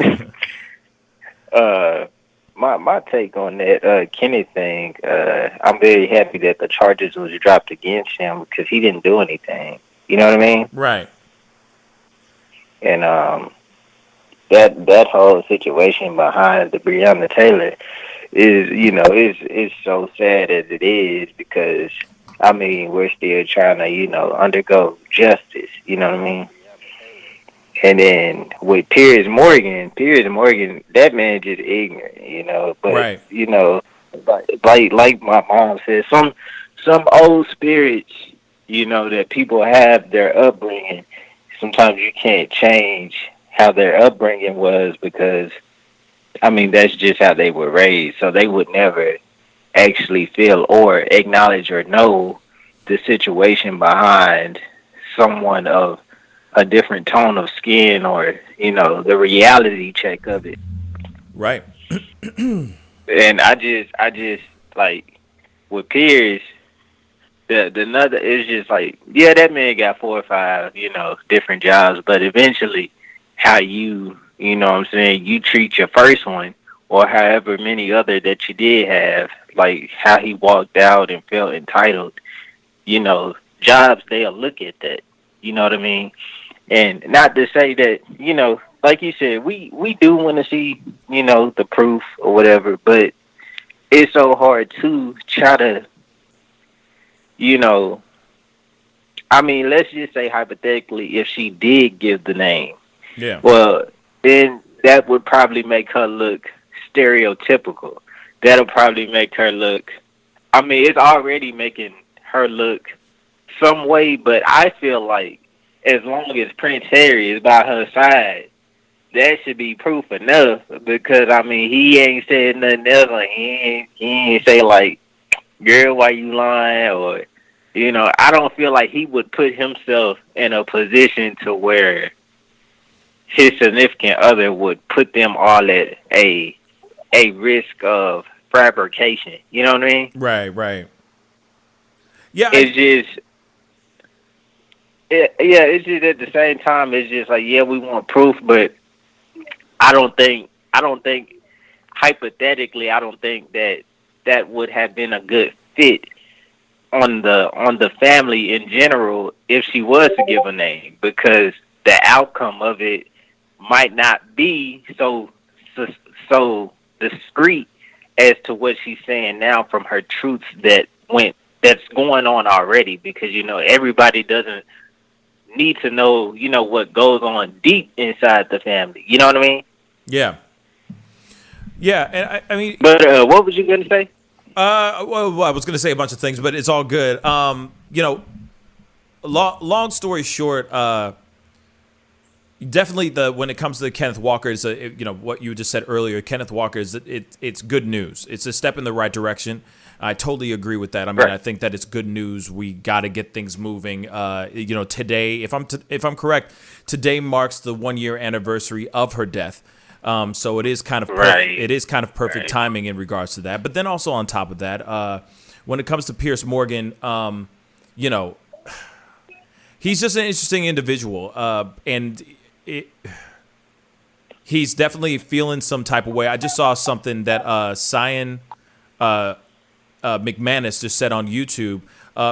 My take on that Kenneth thing. I'm very happy that the charges was dropped against him because he didn't do anything. You know what I mean? Right. And that whole situation behind the Breonna Taylor is so sad as it is because I mean we're still trying to undergo justice. You know what I mean? And then with Piers Morgan, that man just ignorant, But right. Like my mom said, some old spirits, that people have their upbringing. Sometimes you can't change how their upbringing was because, I mean, that's just how they were raised. So they would never actually feel or acknowledge or know the situation behind someone of a different tone of skin or, the reality check of it. Right. And I just like with Piers, the another is just like, yeah, that man got 4 or 5, different jobs, but eventually how you treat your first one or however many other that you did have, like how he walked out and felt entitled, jobs, they'll look at that. You know what I mean? And not to say that, like you said, we do want to see, the proof or whatever, but it's so hard to try to, I mean, let's just say hypothetically, if she did give the name, yeah, well, then that would probably make her look stereotypical. That'll probably make her look, I mean, it's already making her look some way, but I feel like as long as Prince Harry is by her side, that should be proof enough because, I mean, he ain't said nothing else. Like, he ain't say, like, girl, why you lying? Or, I don't feel like he would put himself in a position to where his significant other would put them all at a risk of fabrication. You know what I mean? Right. Yeah. It's just at the same time, it's just like, yeah, we want proof, but I don't think hypothetically, I don't think that would have been a good fit on the family in general if she was to give a name, because the outcome of it might not be so discreet as to what she's saying now from her truths that's going on already, because everybody doesn't need to know what goes on deep inside the family. You know what I mean? Yeah. Yeah, and I mean, but what was you gonna say? Well, I was gonna say a bunch of things, but it's all good. Long story short, definitely when it comes to Kenneth Walker, is what you just said earlier. Kenneth Walker it's good news. It's a step in the right direction. I totally agree with that. I mean, right. I think that it's good news. We got to get things moving. Today, if I'm correct, today marks the 1-year anniversary of her death. So it is kind of perfect timing in regards to that. But then also on top of that, when it comes to Piers Morgan, he's just an interesting individual, and he's definitely feeling some type of way. I just saw something that Cyan McManus just said on YouTube.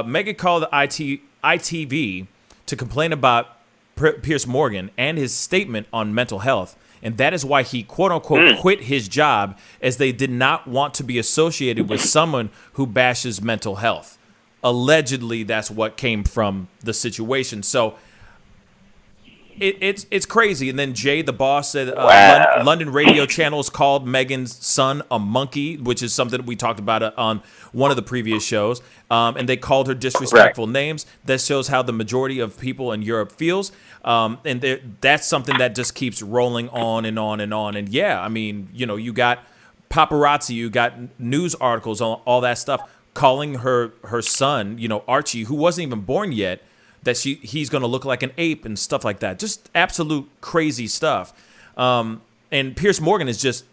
Megan called ITV to complain about Piers Morgan and his statement on mental health. And that is why he, quote unquote, quit his job, as they did not want to be associated with someone who bashes mental health. Allegedly, that's what came from the situation. So it's crazy. And then Jay, the boss, said London radio channels called Meghan's son a monkey, which is something we talked about on one of the previous shows. And they called her disrespectful names. That shows how the majority of people in Europe feels. And that's something that just keeps rolling on and on and on. And yeah, I mean, you got paparazzi, you got news articles, all that stuff, calling her son, Archie, who wasn't even born yet, that he's going to look like an ape and stuff like that. Just absolute crazy stuff. And Piers Morgan is just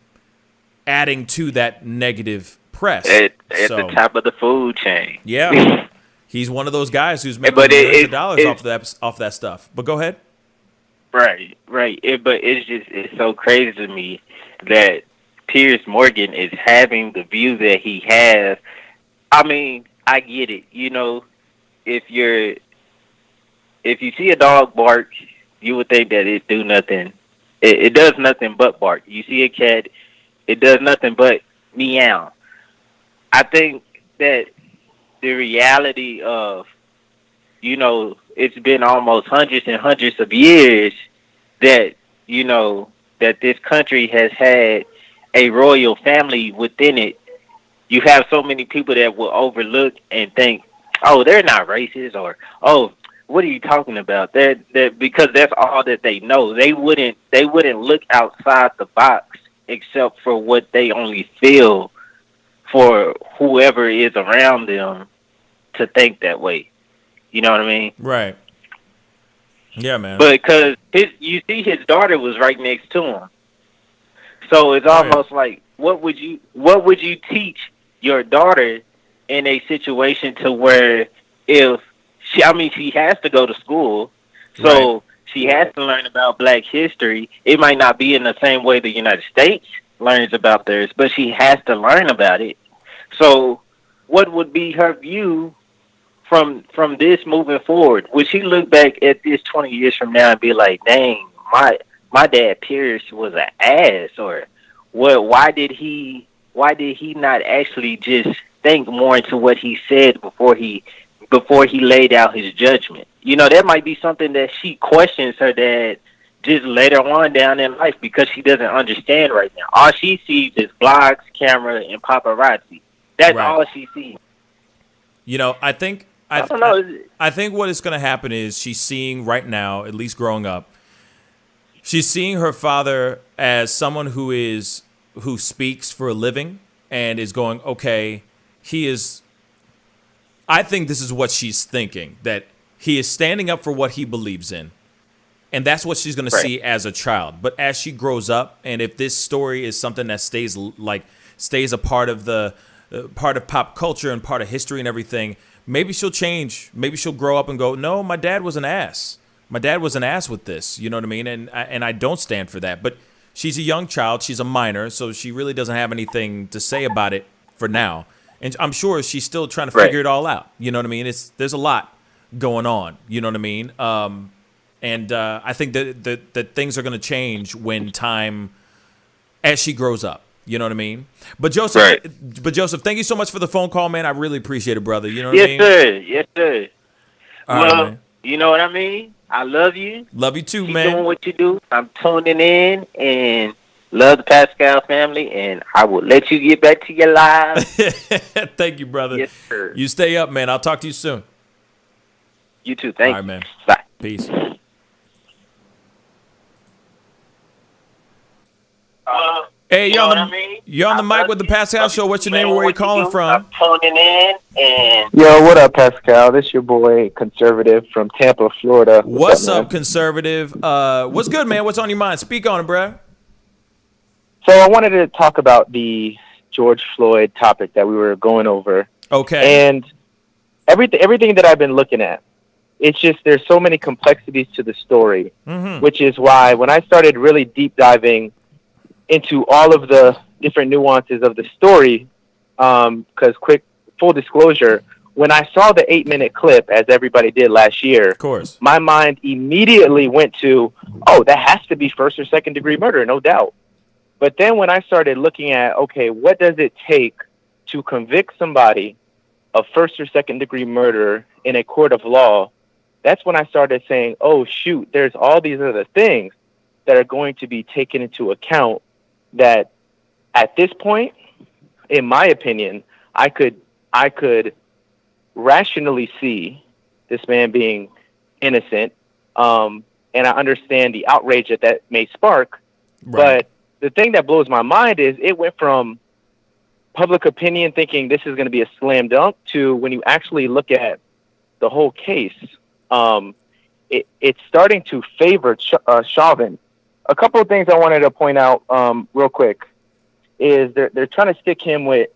adding to that negative press. At the top of the food chain. Yeah. He's one of those guys who's making millions of dollars off that stuff. But go ahead. Right. But it's so crazy to me that Piers Morgan is having the view that he has. I mean, I get it. If you see a dog bark, you would think that it do nothing. It does nothing but bark. You see a cat, it does nothing but meow. I think that the reality of, it's been almost hundreds and hundreds of years that, that this country has had a royal family within it. You have so many people that will overlook and think, oh, they're not racist, or, oh, what are you talking about? That because that's all that they know. They wouldn't look outside the box except for what they only feel for whoever is around them to think that way. You know what I mean? Right. Yeah, man. But because you see his daughter was right next to him. So it's almost like, what would you teach your daughter in a situation to where if she has to go to school, so she has to learn about Black history. It might not be in the same way the United States learns about theirs, but she has to learn about it. So what would be her view from this moving forward? Would she look back at this 20 years from now and be like, dang, my dad Piers was an ass, or what? Why did he not actually just think more into what he said before he laid out his judgment? That might be something that she questions her dad just later on down in life, because she doesn't understand right now. All she sees is blogs, camera, and paparazzi. That's all she sees. I think what is going to happen is she's seeing right now, at least growing up, she's seeing her father as someone who speaks for a living and is going, okay, I think this is what she's thinking, that he is standing up for what he believes in. And that's what she's going to see as a child. But as she grows up, and if this story is something that stays a part of pop culture and part of history and everything, maybe she'll change. Maybe she'll grow up and go, no, my dad was an ass. My dad was an ass with this. You know what I mean? And I don't stand for that. But she's a young child. She's a minor, so she really doesn't have anything to say about it for now. and I'm sure she's still trying to Right. figure it all out. You know what I mean? There's a lot going on. You know what I mean? And I think that things are going to change when time, as she grows up. You know what I mean? But Joseph, thank you so much for the phone call, man. I really appreciate it, brother. You know what I mean? Yes, sir. All right, Well, man. you know what I mean? I love you. Love you too, Keep man. doing what you do. I'm tuning in and love the Pascal family, and I will let you get back to your lives. Thank you, brother. Yes, sir. You stay up, man. I'll talk to you soon. You too. Thank All right, you. man. Bye. Peace. Hey, you're on the mic with the Pascal Show. What's your name and where you calling from? Tuning in and Yo, what up, Pascal? This your boy, Conservative from Tampa, Florida. What's man? up, Conservative? What's good, man? What's on your mind? Speak on it, bro. So I wanted to talk about the George Floyd topic that we were going over. Okay. And everything that I've been looking at, it's just there's so many complexities to the story, which is why when I started really deep diving into all of the different nuances of the story, because full disclosure, when I saw the 8-minute clip, as everybody did last year, of course, my mind immediately went to, oh, that has to be first or second degree murder, no doubt. But then when I started looking at, okay, what does it take to convict somebody of first or second degree murder in a court of law, that's when I started saying, oh, shoot, there's all these other things that are going to be taken into account that at this point, in my opinion, I could rationally see this man being innocent, and I understand the outrage that may spark. Right. But the thing that blows my mind is it went from public opinion thinking this is going to be a slam dunk to when you actually look at the whole case, it's starting to favor Chauvin. A couple of things I wanted to point out real quick is they're trying to stick him with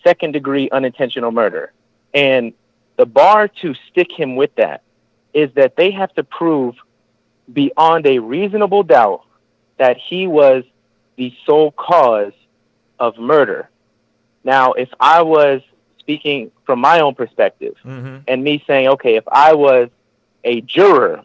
second degree unintentional murder. And the bar to stick him with that is that they have to prove beyond a reasonable doubt that he was the sole cause of murder. Now, if I was speaking from my own perspective and me saying, okay, if I was a juror,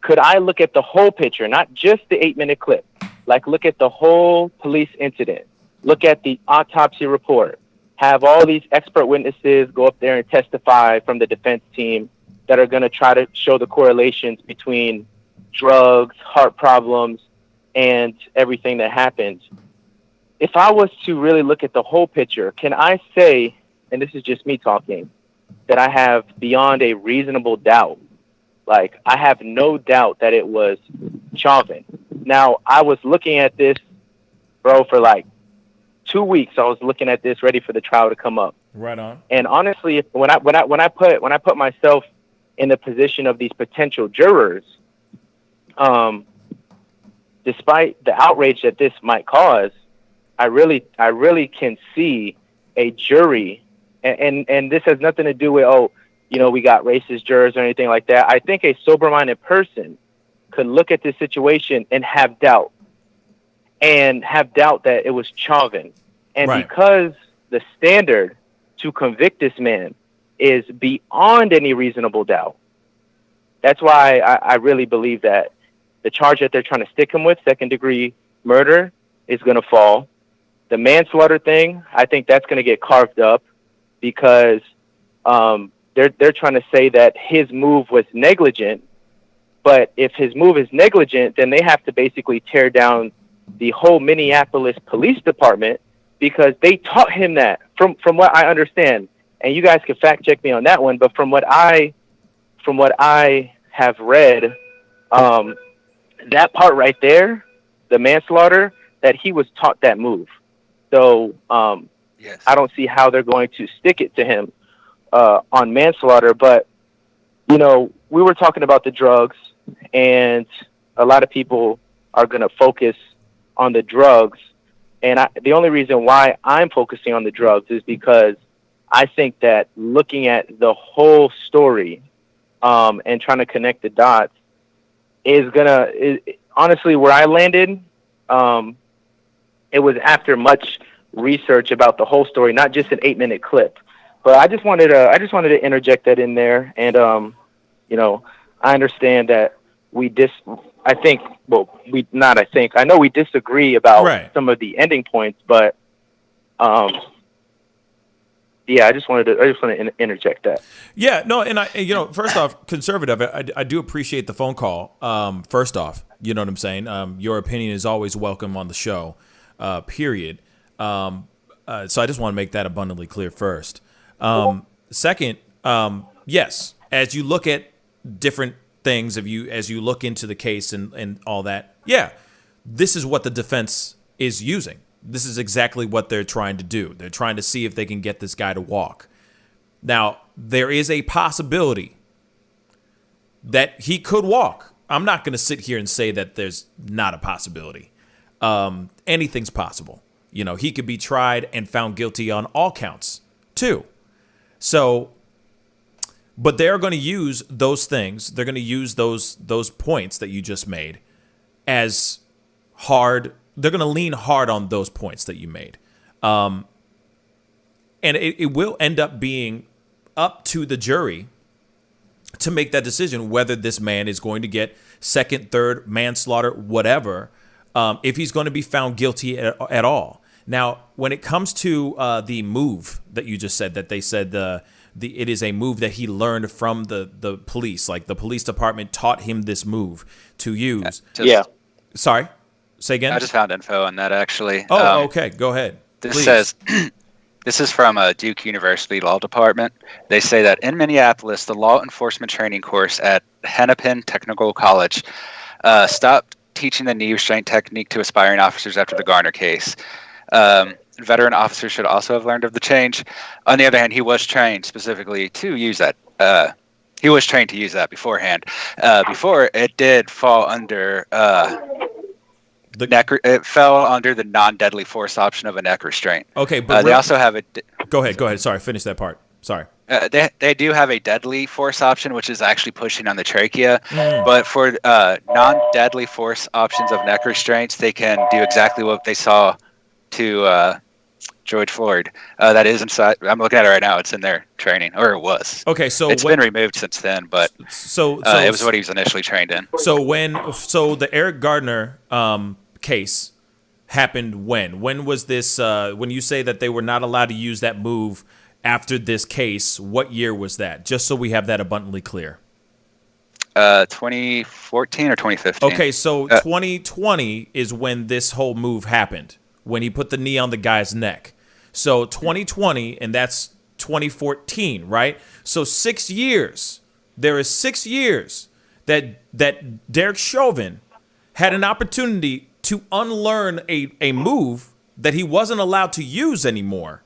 could I look at the whole picture, not just the 8-minute clip, like look at the whole police incident, look at the autopsy report, have all these expert witnesses go up there and testify from the defense team that are going to try to show the correlations between drugs, heart problems, and everything that happened. If I was to really look at the whole picture, can I say, and this is just me talking, that I have beyond a reasonable doubt, like I have no doubt that it was Chauvin. Now, I was looking at this, bro, for like 2 weeks. I was looking at this, ready for the trial to come up. Right on. And honestly, when I put myself in the position of these potential jurors, despite the outrage that this might cause, I really can see a jury, and this has nothing to do with, we got racist jurors or anything like that. I think a sober-minded person could look at this situation and have doubt that it was Chauvin. And right. Because the standard to convict this man is beyond any reasonable doubt, that's why I really believe that the charge that they're trying to stick him with, second-degree murder, is going to fall. The manslaughter thing, I think that's going to get carved up because they're trying to say that his move was negligent. But if his move is negligent, then they have to basically tear down the whole Minneapolis Police Department because they taught him that, from what I understand. And you guys can fact check me on that one. But from what I have read, that part right there, the manslaughter, that he was taught that move. So Yes. I don't see how they're going to stick it to him on manslaughter. But, we were talking about the drugs, and a lot of people are going to focus on the drugs. And the only reason why I'm focusing on the drugs is because I think that looking at the whole story and trying to connect the dots is honestly, where I landed, it was after much research about the whole story, not just an 8-minute clip. But I just wanted to interject that in there, and you know, I understand that I know we disagree about some of the ending points, but yeah, I just wanted to interject that. Yeah, no, and first off, conservative, I do appreciate the phone call. First off, you know what I'm saying? Your opinion is always welcome on the show, period. So I just want to make that abundantly clear first. Second, yes, as you look at different things, as you look into the case and all that, yeah, this is what the defense is using. This is exactly what they're trying to do. They're trying to see if they can get this guy to walk. Now, there is a possibility that he could walk. I'm not going to sit here and say that there's not a possibility. Anything's possible. You know, he could be tried and found guilty on all counts, too. So, but they're going to use those things. They're going to use those points that you just made as hard. They're going to lean hard on those points that you made. And it will end up being up to the jury to make that decision whether this man is going to get second, third, manslaughter, whatever, if he's going to be found guilty at all. Now, when it comes to the move that you just said, that they said it is a move that he learned from the police, like the police department taught him this move to use. Sorry? Say again? I just found info on that, actually. Oh, okay. Go ahead. This says, this is from Duke University Law Department. They say that in Minneapolis, the law enforcement training course at Hennepin Technical College stopped teaching the knee restraint technique to aspiring officers after the Garner case. Veteran officers should also have learned of the change. On the other hand, he was trained specifically to use that. He was trained to use that beforehand. Before, it did fall under... it fell under the non-deadly force option of a neck restraint. Okay, but they also have a... Go ahead. Sorry, finish that part. Sorry. They do have a deadly force option, which is actually pushing on the trachea. But for non-deadly force options of neck restraints, they can do exactly what they saw to George Floyd. That is inside. I'm looking at it right now. It's in their training, or it was. Okay, so it's been removed since then, but so it was what he was initially trained in. So the Eric Gardner case happened when? When was this? When you say that they were not allowed to use that move after this case, what year was that? Just so we have that abundantly clear. 2014 or 2015. Okay, so 2020 is when this whole move happened, when he put the knee on the guy's neck. So 2020, and that's 2014, right? So 6 years. There is 6 years that Derek Chauvin had an opportunity to unlearn a move that he wasn't allowed to use anymore,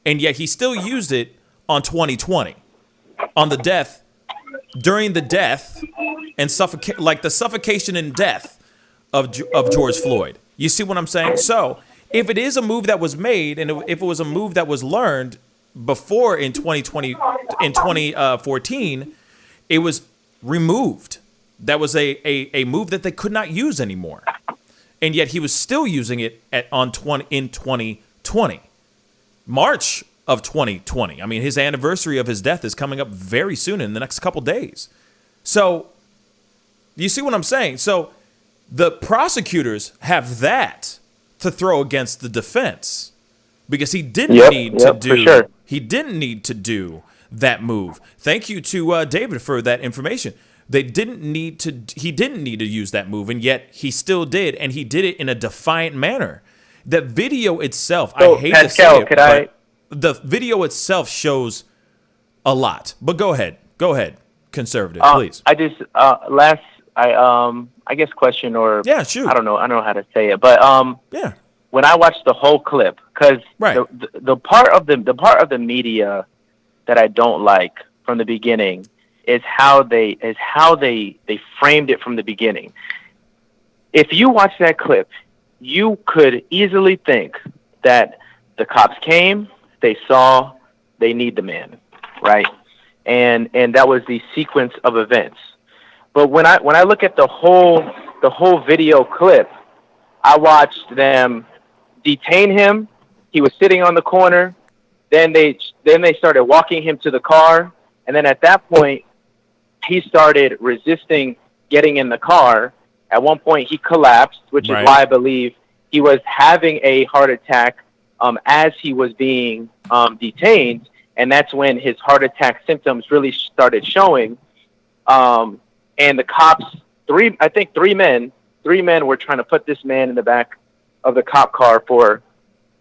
and yet he still used it on 2020, on the death, during the death and the suffocation and death of George Floyd. You see what I'm saying? So if it is a move that was made, and if it was a move that was learned before in 2014, it was removed. That was a move that they could not use anymore. And yet he was still using it in 2020, March of 2020. I mean, his anniversary of his death is coming up very soon in the next couple days. So you see what I'm saying? So the prosecutors have that to throw against the defense, because he didn't need to do that move. Thank you to David for that information. He didn't need to use that move, and yet he still did, and he did it in a defiant manner. The video itself, I hate Pascal, to say it, but the video itself shows a lot. But go ahead, conservative, please. I just I guess question, or shoot. I don't know how to say it, but when I watched the whole clip, because the part of the media that I don't like from the beginning is how they framed it from the beginning. If you watch that clip, you could easily think that the cops came, they saw, they need the man, right? And that was the sequence of events. But when I look at the whole video clip, I watched them detain him, he was sitting on the corner. Then they started walking him to the car, and then at that point, he started resisting getting in the car. At one point, he collapsed, which is why I believe he was having a heart attack as he was being detained, and that's when his heart attack symptoms really started showing. And the cops, three men were trying to put this man in the back of the cop car for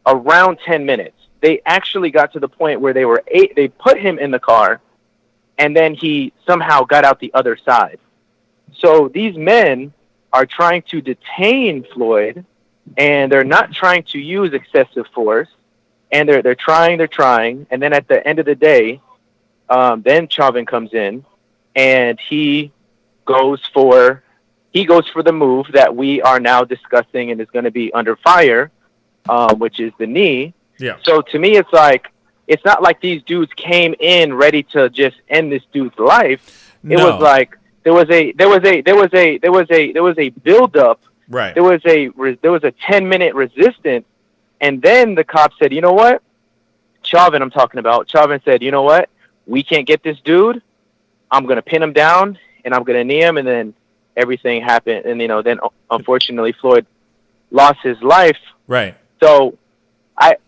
around 10 minutes. They actually got to the point where they put him in the car, and then he somehow got out the other side. So these men are trying to detain Floyd, and they're not trying to use excessive force, and they're trying, and then at the end of the day, then Chauvin comes in, and he goes for the move that we are now discussing and is going to be under fire, which is the knee. Yeah. So to me, it's like, it's not like these dudes came in ready to just end this dude's life. It was like there was a build up. Right. There was a 10-minute resistance, and then the cop said, "You know what, Chauvin, I'm talking about." Chauvin said, "You know what? We can't get this dude. I'm gonna pin him down and I'm gonna knee him," and then everything happened. And then unfortunately Floyd lost his life. Right. So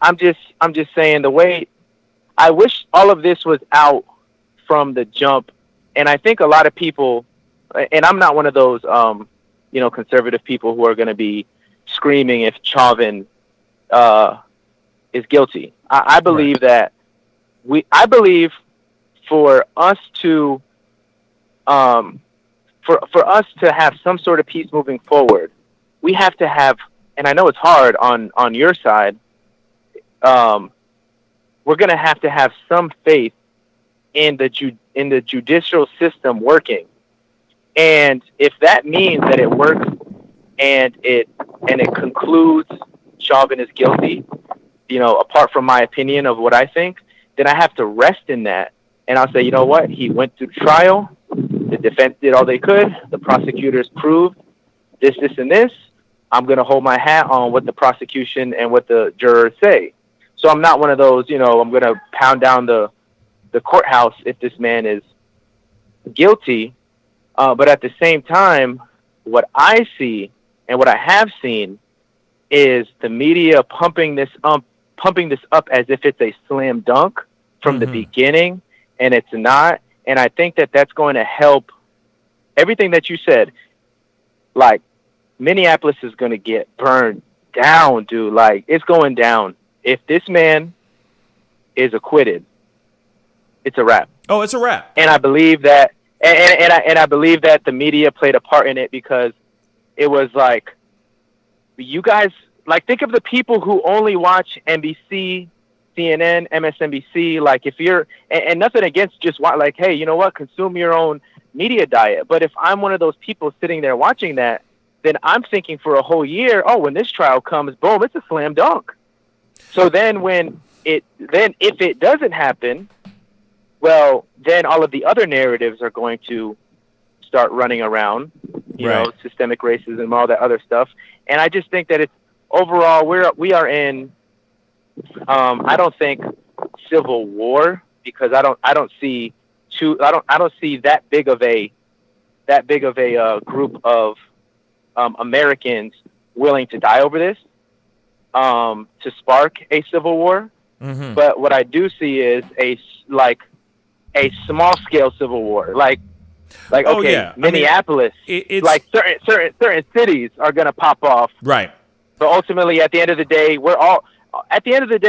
I'm just saying, the way I wish all of this was out from the jump, and I think a lot of people, and I'm not one of those conservative people who are going to be screaming if Chauvin is guilty. I believe that I believe for us to for us to have some sort of peace moving forward, we have to have, and I know it's hard on your side, we're going to have some faith in the judicial system working. And if that means that it works and it concludes Chauvin is guilty, apart from my opinion of what I think, then I have to rest in that. And I'll say, you know what? He went through trial. The defense did all they could. The prosecutors proved this, and this. I'm going to hold my hat on what the prosecution and what the jurors say. So I'm not one of those, I'm going to pound down the courthouse if this man is guilty. But at the same time, what I see and what I have seen is the media pumping this up as if it's a slam dunk from the beginning, and it's not. And I think that that's going to help everything that you said. Like, Minneapolis is going to get burned down, dude. Like, it's going down. If this man is acquitted, it's a wrap. Oh, it's a wrap. And I believe that, and I believe that the media played a part in it, because it was like, you guys, like, think of the people who only watch NBC, CNN, MSNBC. Like, if you're, and nothing against just like, hey, you know what, consume your own media diet. But if I'm one of those people sitting there watching that, then I'm thinking for a whole year, oh, when this trial comes, boom, it's a slam dunk. So then if it doesn't happen, well, then all of the other narratives are going to start running around, you know, systemic racism, all that other stuff. And I just think that it's overall, we are in, I don't think civil war, because I don't see that big of a group of Americans willing to die over this to spark a civil war. Mm-hmm. But what I do see is a small scale civil war, like Minneapolis, it's like certain cities are going to pop off. Right. But ultimately, at the end of the day,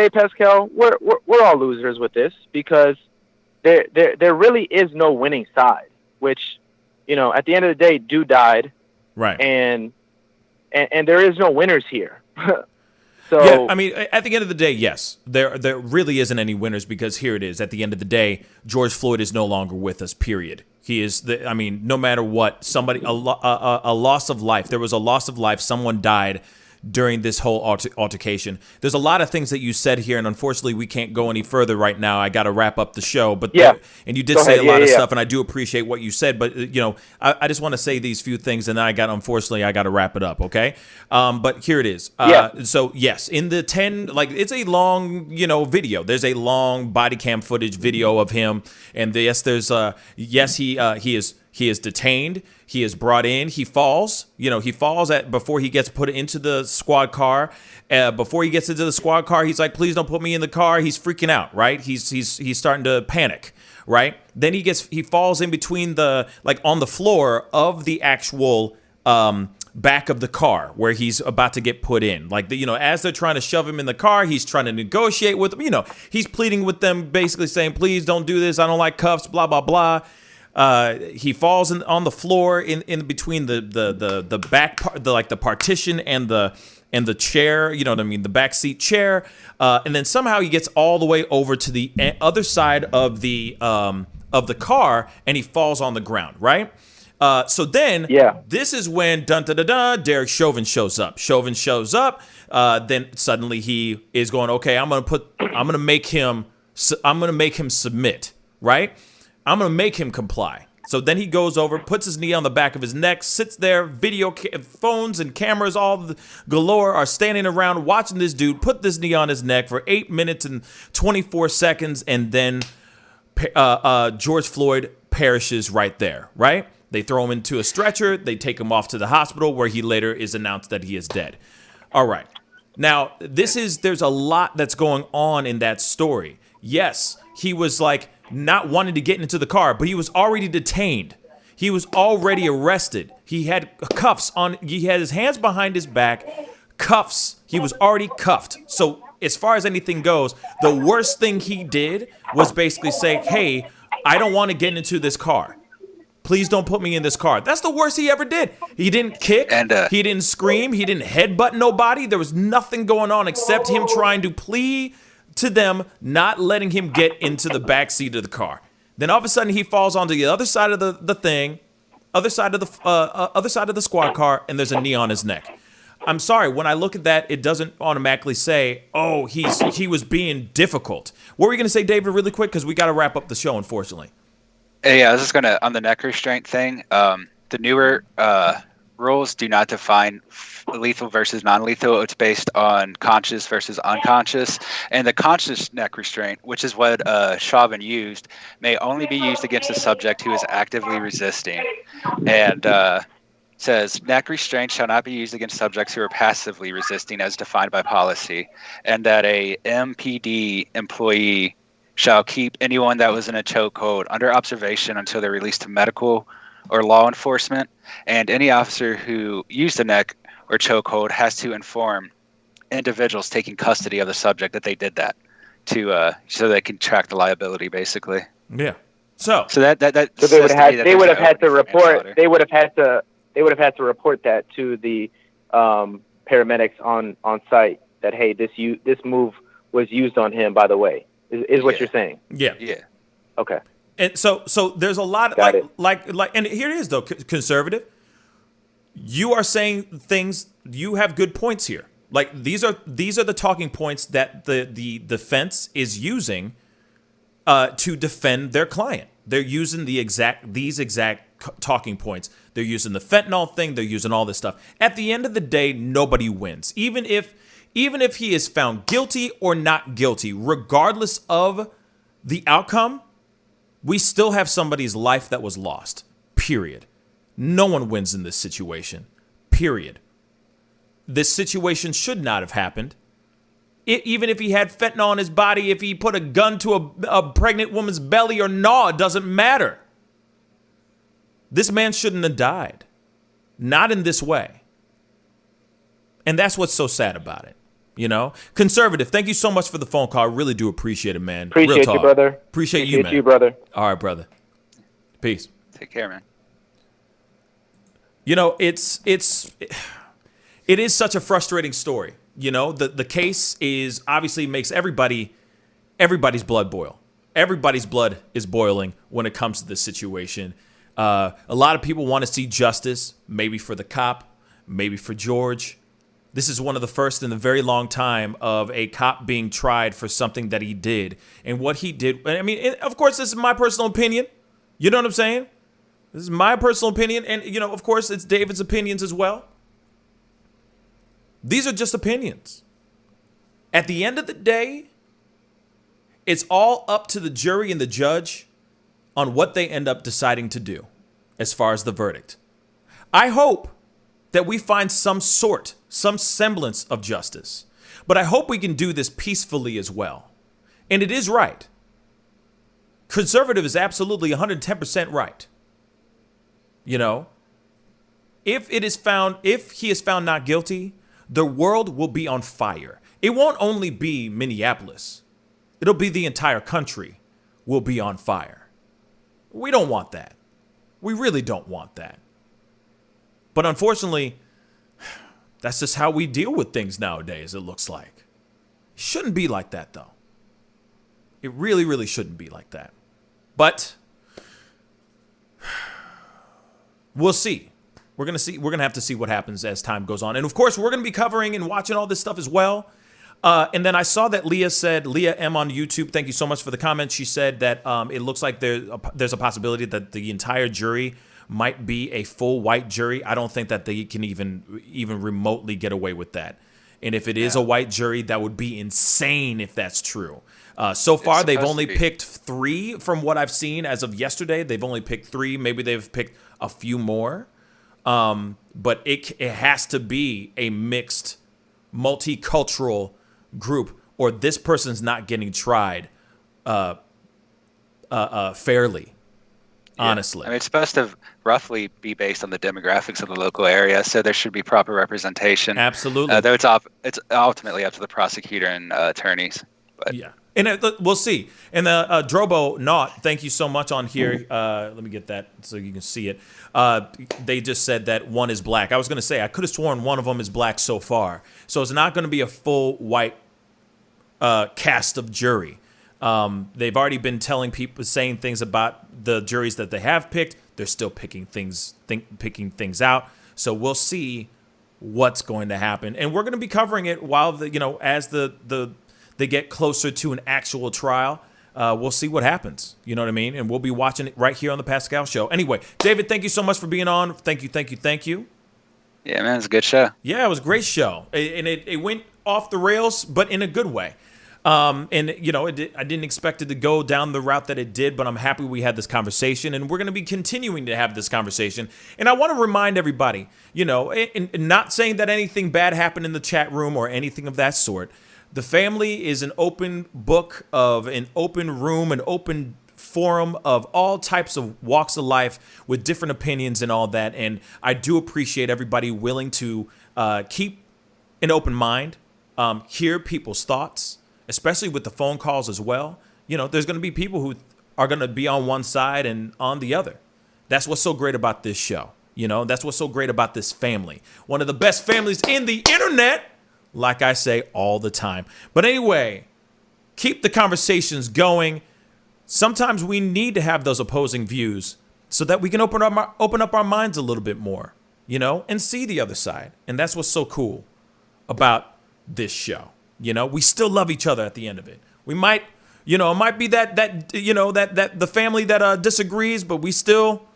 Pascal, we're all losers with this, because there really is no winning side, which, at the end of the day, dude died. Right. And there is no winners here. So yeah, I mean, at the end of the day, yes, there really isn't any winners, because here it is. At the end of the day, George Floyd is no longer with us, period. He is no matter what, a loss of life. There was a loss of life. Someone died during this whole altercation. There's a lot of things that you said here, and unfortunately we can't go any further right now. I got to wrap up the show. But and you did say a lot of stuff, and I do appreciate what you said. But I just want to say these few things, and then I got to wrap it up. Okay, but here it is. So yes, in the 10, it's a long video. There's a long body cam footage video of him, and yes, there's he is detained. He is brought in. He falls. He falls before he gets put into the squad car. Before he gets into the squad car, he's like, "Please don't put me in the car." He's freaking out, right? He's starting to panic, right? Then he falls in between on the floor of the actual back of the car where he's about to get put in. As they're trying to shove him in the car, he's trying to negotiate with them. He's pleading with them, basically saying, "Please don't do this. I don't like cuffs." Blah blah blah. He falls on the floor in between the back part, the partition and the chair. You know what I mean? The back seat chair. And then somehow he gets all the way over to the other side of the car, and he falls on the ground. Right. So then, this is when Derek Chauvin shows up. Then suddenly he is going, okay, I'm gonna make him submit. Right. I'm going to make him comply. So then he goes over, puts his knee on the back of his neck, sits there, phones and cameras all galore are standing around watching this dude put this knee on his neck for 8 minutes and 24 seconds, and then George Floyd perishes right there, right? They throw him into a stretcher, they take him off to the hospital where he later is announced that he is dead. All right. Now, there's a lot that's going on in that story. Yes, he was not wanting to get into the car, but he was already detained. He was already arrested. He had cuffs on. He had his hands behind his back, cuffs. He was already cuffed. So as far as anything goes, the worst thing he did was basically say, "Hey, I don't want to get into this car. Please don't put me in this car." That's the worst he ever did. He didn't kick. He didn't scream. He didn't headbutt nobody. There was nothing going on except him trying to plead to them not letting him get into the back seat of the car. Then all of a sudden he falls onto the other side of the other side of the squad car, and there's a knee on his neck. I'm sorry, when I look at that, it doesn't automatically say, "Oh, he was being difficult." What were you going to say, David, really quick? Because we got to wrap up the show, unfortunately. Yeah, I was just gonna on the neck restraint thing. The newer rules do not define lethal versus non-lethal. It's based on conscious versus unconscious, and the conscious neck restraint, which is what Chauvin used, may only be used against a subject who is actively resisting, and says neck restraint shall not be used against subjects who are passively resisting as defined by policy, and that a MPD employee shall keep anyone that was in a chokehold under observation until they're released to medical or law enforcement, and any officer who used a neck or chokehold has to inform individuals taking custody of the subject that they did that so they can track the liability, basically. Yeah. So they would have had to report that to the paramedics on site that, hey, this move was used on him, by the way, is what you're saying. Yeah. Okay. And so there's a lot and here it is though, conservative. You are saying things, you have good points here. These are the talking points that the defense is using to defend their client. They're using these exact talking points. They're using the fentanyl thing, they're using all this stuff. At the end of the day, nobody wins. Even if he is found guilty or not guilty, regardless of the outcome, we still have somebody's life that was lost, period. No one wins in this situation, period. This situation should not have happened. Even if he had fentanyl in his body, if he put a gun to a pregnant woman's belly or no, it doesn't matter. This man shouldn't have died. Not in this way. And that's what's so sad about it. Conservative, thank you so much for the phone call. I really do appreciate it, man. Appreciate Real talk. You, brother. Appreciate you, man. You, brother. All right, brother. Peace. Take care, man. It is such a frustrating story. The case is obviously makes everybody's blood boil. Everybody's blood is boiling when it comes to this situation. A lot of people want to see justice, maybe for the cop, maybe for George. This is one of the first in a very long time of a cop being tried for something that he did. And what he did, I mean, of course, this is my personal opinion. You know what I'm saying? This is my personal opinion. And, you know, of course, it's David's opinions as well. These are just opinions. At the end of the day, it's all up to the jury and the judge on what they end up deciding to do as far as the verdict. I hope that we find some semblance of justice. But I hope we can do this peacefully as well. And it is right. Conservative is absolutely 110% right. You know, if he is found not guilty, the world will be on fire. It won't only be Minneapolis. It'll be the entire country will be on fire. We don't want that. We really don't want that. But unfortunately, that's just how we deal with things nowadays, it looks like. It shouldn't be like that, though. It really, really shouldn't be like that. But we'll see. We're going to have to see what happens as time goes on. And, of course, we're going to be covering and watching all this stuff as well. And then I saw that Leah M on YouTube, thank you so much for the comment. She said that it looks like there's a possibility that the entire jury might be a full white jury. I don't think that they can even remotely get away with that. And if it is a white jury, that would be insane if that's true. So far, they've only picked 3 from what I've seen as of yesterday. They've only picked 3. Maybe they've picked a few more. But it has to be a mixed, multicultural group, or this person's not getting tried fairly. Honestly, I mean, it's supposed to roughly be based on the demographics of the local area, so there should be proper representation. Absolutely. Though it's ultimately up to the prosecutor and attorneys. But yeah, and we'll see. And Drobo Naught, thank you so much on here. Let me get that so you can see it. They just said that one is black. I was going to say I could have sworn one of them is black so far. So it's not going to be a full white cast of jury. They've already been saying things about the juries that they have picked. They're still picking things out. So we'll see what's going to happen, and we're going to be covering it while as they get closer to an actual trial. We'll see what happens. You know what I mean? And we'll be watching it right here on the Pascal Show. Anyway, David, thank you so much for being on. Thank you. Yeah, man, it's a good show. Yeah, it was a great show, and it went off the rails, but in a good way. I didn't expect it to go down the route that it did, but I'm happy we had this conversation, and we're going to be continuing to have this conversation. And I want to remind everybody, and not saying that anything bad happened in the chat room or anything of that sort. The family is an open book of an open room, an open forum of all types of walks of life with different opinions and all that. And I do appreciate everybody willing to keep an open mind, hear people's thoughts, especially with the phone calls as well. There's going to be people who are going to be on one side and on the other. That's what's so great about this show. That's what's so great about this family. One of the best families in the internet, like I say all the time. But anyway, keep the conversations going. Sometimes we need to have those opposing views so that we can open up our minds a little bit more, and see the other side. And that's what's so cool about this show. We still love each other at the end of it. We might, it might be that the family that disagrees, but we still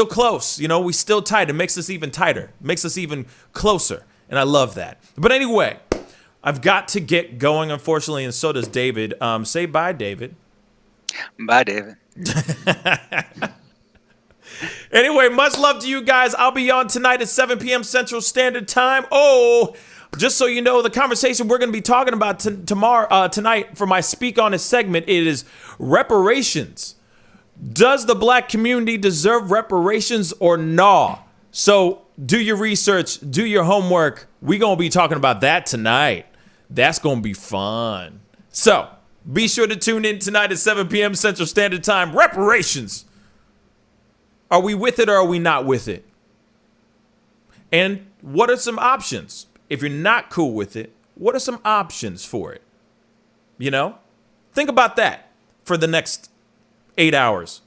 close. We still tight. It makes us even tighter. It makes us even closer. And I love that. But anyway, I've got to get going, unfortunately, and so does David. Say bye, David. Bye, David. Anyway, much love to you guys. I'll be on tonight at 7 p.m. Central Standard Time. Just so you know, the conversation we're going to be talking about tonight for my Speak On It segment is reparations. Does the black community deserve reparations or no? So do your research, do your homework. We're going to be talking about that tonight. That's going to be fun. So be sure to tune in tonight at 7 p.m. Central Standard Time. Reparations. Are we with it or are we not with it? And what are some options? If you're not cool with it, what are some options for it? Think about that for the next 8 hours.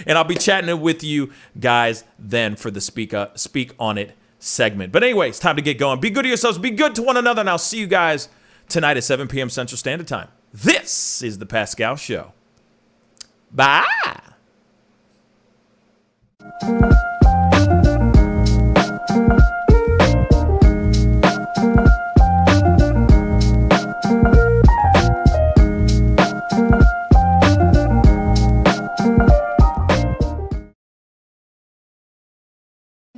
And I'll be chatting it with you guys then for the Speak On It segment. But anyways, time to get going. Be good to yourselves. Be good to one another. And I'll see you guys tonight at 7 p.m. Central Standard Time. This is The Pascal Show. Bye.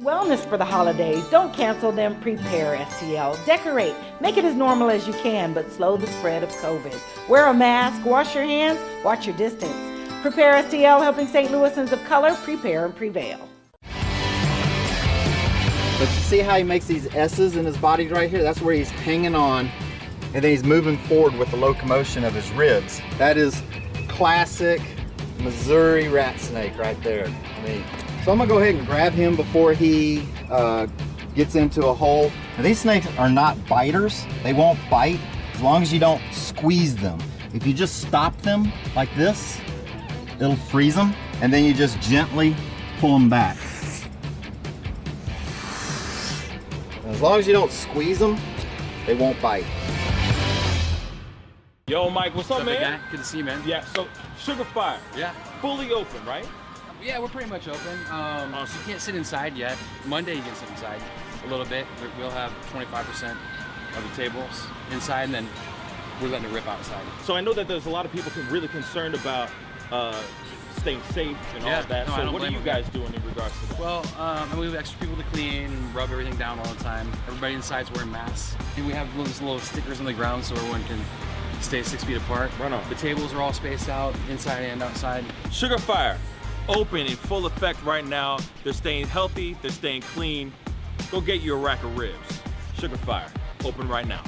Wellness for the holidays. Don't cancel them. Prepare, STL. Decorate. Make it as normal as you can, but slow the spread of COVID. Wear a mask. Wash your hands. Watch your distance. Prepare, STL, helping St. Louisans of color prepare and prevail. But you see how he makes these S's in his body right here? That's where he's hanging on, and then he's moving forward with the locomotion of his ribs. That is classic Missouri rat snake right there. I mean, so I'm gonna go ahead and grab him before he gets into a hole. Now, these snakes are not biters. They won't bite as long as you don't squeeze them. If you just stop them like this, it'll freeze them, and then you just gently pull them back. As long as you don't squeeze them, they won't bite. Yo, Mike, what's up, man? Guy? Good to see you, man. Yeah, so Sugar Fire. Yeah. Fully open, right? Yeah, we're pretty much open. So you can't sit inside yet. Monday you can sit inside a little bit. We'll have 25% of the tables inside, and then we're letting it rip outside. So I know that there's a lot of people really concerned about staying safe and all of that. No, so what are you guys doing in regards to that? Well, we have extra people to clean and rub everything down all the time. Everybody inside's wearing masks. And we have little stickers on the ground so everyone can stay 6 feet apart. Right on. The tables are all spaced out, inside and outside. Sugar Fire, open in full effect right now. They're staying healthy, they're staying clean. Go get you a rack of ribs. Sugar Fire, open right now.